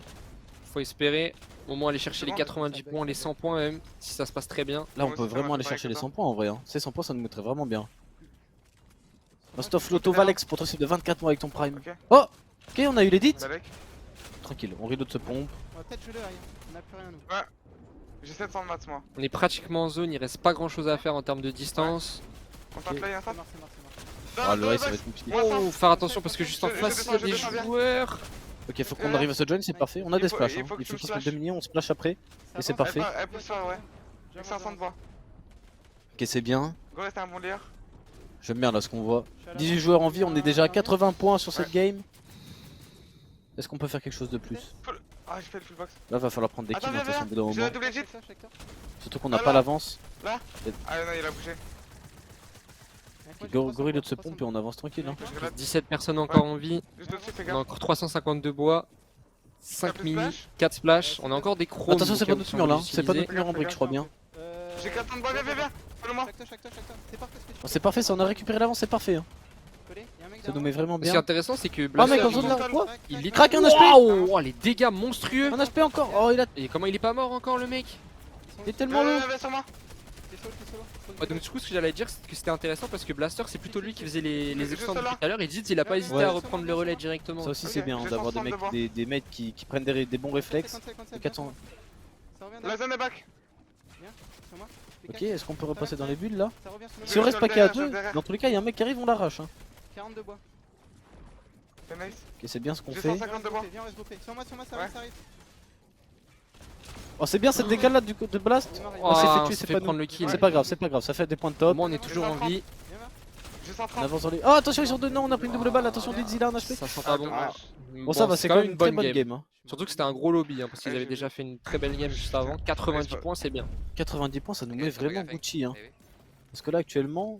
Speaker 2: Faut espérer au moins aller chercher les 90 points, les 100 points même, si ça se passe très bien.
Speaker 1: Là, on
Speaker 7: Moi
Speaker 1: peut
Speaker 7: aussi, ça
Speaker 1: vraiment
Speaker 7: m'a
Speaker 1: aller
Speaker 7: fait
Speaker 1: chercher les
Speaker 7: pareil
Speaker 1: 100 points en vrai. Hein. Ces 100 points, ça nous mettrait vraiment bien.
Speaker 8: Sur
Speaker 1: Stuff
Speaker 8: moi,
Speaker 1: Loto Valex pour ton cible de 24 mois avec ton prime.
Speaker 7: Ok.
Speaker 1: Oh, ok, on a eu l'édit.
Speaker 7: Balek.
Speaker 1: Tranquille, on rideau de ce pompe.
Speaker 8: On va peut-être jouer le high. On a plus rien nous.
Speaker 7: J'ai 700 de maths moi.
Speaker 2: On est pratiquement en zone, il reste pas grand chose à faire en termes de distance.
Speaker 7: On tente là, y'a un
Speaker 8: C'est
Speaker 7: stop.
Speaker 8: mort, c'est mort, c'est
Speaker 1: Ah,
Speaker 8: mort.
Speaker 1: le high, ça va être compliqué.
Speaker 7: Moi,
Speaker 2: Oh, faire attention parce que juste en
Speaker 7: Je
Speaker 2: face il y a des
Speaker 7: descends bien.
Speaker 2: joueurs.
Speaker 1: Ok, faut qu'on arrive à se join, c'est parfait. On a des
Speaker 7: Il faut-
Speaker 1: splashs.
Speaker 7: il
Speaker 1: hein.
Speaker 7: faut que
Speaker 1: Il faut
Speaker 7: tu
Speaker 1: qu'il se
Speaker 7: splashes.
Speaker 1: mette 2 millions, on splash après.
Speaker 8: Ça
Speaker 1: Et c'est
Speaker 8: avance.
Speaker 1: parfait.
Speaker 7: Elle peut se faire, ouais. Avec 500 de bois.
Speaker 1: Ok, c'est bien.
Speaker 7: Go rester un bon layer.
Speaker 1: J'aime bien là ce qu'on voit.
Speaker 8: Je suis à la
Speaker 1: 18
Speaker 8: fin.
Speaker 1: joueurs en vie, on est déjà à 80 points sur cette
Speaker 7: Ouais.
Speaker 1: game. Est-ce qu'on peut faire quelque chose de plus?
Speaker 7: Ah, j'ai fait le full box.
Speaker 1: Là, va falloir prendre des kills
Speaker 7: Attends,
Speaker 1: de toute façon, au bout d'un
Speaker 7: J'ai
Speaker 1: moment.
Speaker 7: la double legit.
Speaker 8: Check ça, check ça.
Speaker 1: Surtout qu'on n'a
Speaker 7: Ah,
Speaker 1: pas
Speaker 7: là.
Speaker 1: l'avance.
Speaker 7: Ah non, il a bougé.
Speaker 8: Avec moi, j'ai
Speaker 1: Gorille de
Speaker 8: 300,
Speaker 1: se pompe et on avance tranquille. Hein.
Speaker 7: Je relate.
Speaker 2: 17 personnes encore en vie.
Speaker 7: Juste au-dessus, fais
Speaker 2: On a
Speaker 7: gaffe.
Speaker 2: encore 352 bois. 5
Speaker 7: plus
Speaker 2: mini,
Speaker 7: splash
Speaker 2: 4 splash. On a encore des chromes.
Speaker 1: Attention, c'est
Speaker 2: au cas
Speaker 1: pas
Speaker 2: où
Speaker 1: notre
Speaker 2: si on
Speaker 1: mur
Speaker 2: veut
Speaker 1: là.
Speaker 2: les
Speaker 1: C'est pas
Speaker 2: utiliser.
Speaker 1: notre mur en brique, je crois bien.
Speaker 7: J'ai 400 de bois, viens. Follow-moi.
Speaker 8: Check toi. C'est parfait ce que tu
Speaker 1: Oh, c'est parfait, ça on a récupéré l'avance, c'est parfait. Hein.
Speaker 8: fais. Collé. Y'a un mec
Speaker 1: Ça nous
Speaker 8: derrière
Speaker 1: met vraiment
Speaker 2: Ce qui est
Speaker 1: bien.
Speaker 2: intéressant, c'est que
Speaker 1: Ah,
Speaker 2: Blaster,
Speaker 1: mec, en
Speaker 2: il-
Speaker 1: zone là, quoi?
Speaker 2: il est
Speaker 1: Crac un HP.
Speaker 2: Waouh, oh, les dégâts monstrueux.
Speaker 1: Un HP encore. Oh, il a.
Speaker 2: Et comment il est pas mort encore le mec?
Speaker 1: Il est tellement low.
Speaker 7: Viens sur moi.
Speaker 8: T'es solo, t'es solo.
Speaker 2: Ouais, donc du coup ce que j'allais dire c'est que c'était intéressant parce que Blaster c'est plutôt lui qui faisait les
Speaker 7: Je
Speaker 2: extends
Speaker 7: suis
Speaker 2: depuis
Speaker 7: là.
Speaker 2: tout à l'heure et Diz il a pas hésité
Speaker 1: Ouais.
Speaker 2: à reprendre le relais directement.
Speaker 1: Ça aussi
Speaker 7: Ok,
Speaker 1: c'est bien
Speaker 7: j'ai
Speaker 1: d'avoir
Speaker 7: 130 devant.
Speaker 1: des mecs qui prennent des bons réflexes. 400.
Speaker 8: Ça revient
Speaker 7: La zone est back.
Speaker 8: sur moi.
Speaker 1: Ok, est-ce qu'on peut repasser dans les bulles là?
Speaker 8: Ça revient sur le
Speaker 1: Si on
Speaker 7: Je
Speaker 1: reste
Speaker 7: suis
Speaker 1: paqué à
Speaker 7: derrière,
Speaker 1: 2,
Speaker 7: derrière.
Speaker 1: dans tous les cas, il y a un mec qui arrive, on l'arrache. Hein.
Speaker 8: 42 bois.
Speaker 7: C'est nice.
Speaker 1: Ok, c'est bien ce qu'on
Speaker 7: J'ai
Speaker 1: fait.
Speaker 7: 150 de bois.
Speaker 8: Viens, on va se grouper. Sur moi, ça
Speaker 7: Ouais.
Speaker 8: arrive, ça arrive.
Speaker 1: Oh, c'est bien cette dégâts là du coup de Blast.
Speaker 8: Il est mort, il est
Speaker 1: Oh,
Speaker 8: mort.
Speaker 1: c'est fait
Speaker 2: on
Speaker 1: tuer,
Speaker 2: s'est
Speaker 1: c'est
Speaker 2: fait
Speaker 1: pas
Speaker 2: prendre
Speaker 1: nous.
Speaker 2: le kill.
Speaker 1: C'est pas grave, c'est pas grave, ça fait des points de top.
Speaker 2: Au moins on est toujours en vie.
Speaker 8: Viens voir.
Speaker 7: J'ai
Speaker 1: On
Speaker 7: 130.
Speaker 1: avance dans les. Oh, attention, ils sont deux. Non, on a pris une double balle. Attention, Dizzy là, un HP.
Speaker 2: Ça sent pas bon.
Speaker 7: dommage.
Speaker 1: Bon, ça va, c'est quand même une très bonne game. Hein.
Speaker 2: Surtout que c'était un gros lobby hein, parce qu'ils
Speaker 7: Ouais,
Speaker 2: avaient
Speaker 7: j'ai
Speaker 2: déjà fait une très belle game juste avant. 90 points c'est bien.
Speaker 1: 90 points, ça nous
Speaker 9: Ok,
Speaker 1: met
Speaker 9: faut pas
Speaker 1: vraiment
Speaker 9: gaffer.
Speaker 1: Gucci. Hein.
Speaker 9: Eh oui.
Speaker 1: Parce que là, actuellement,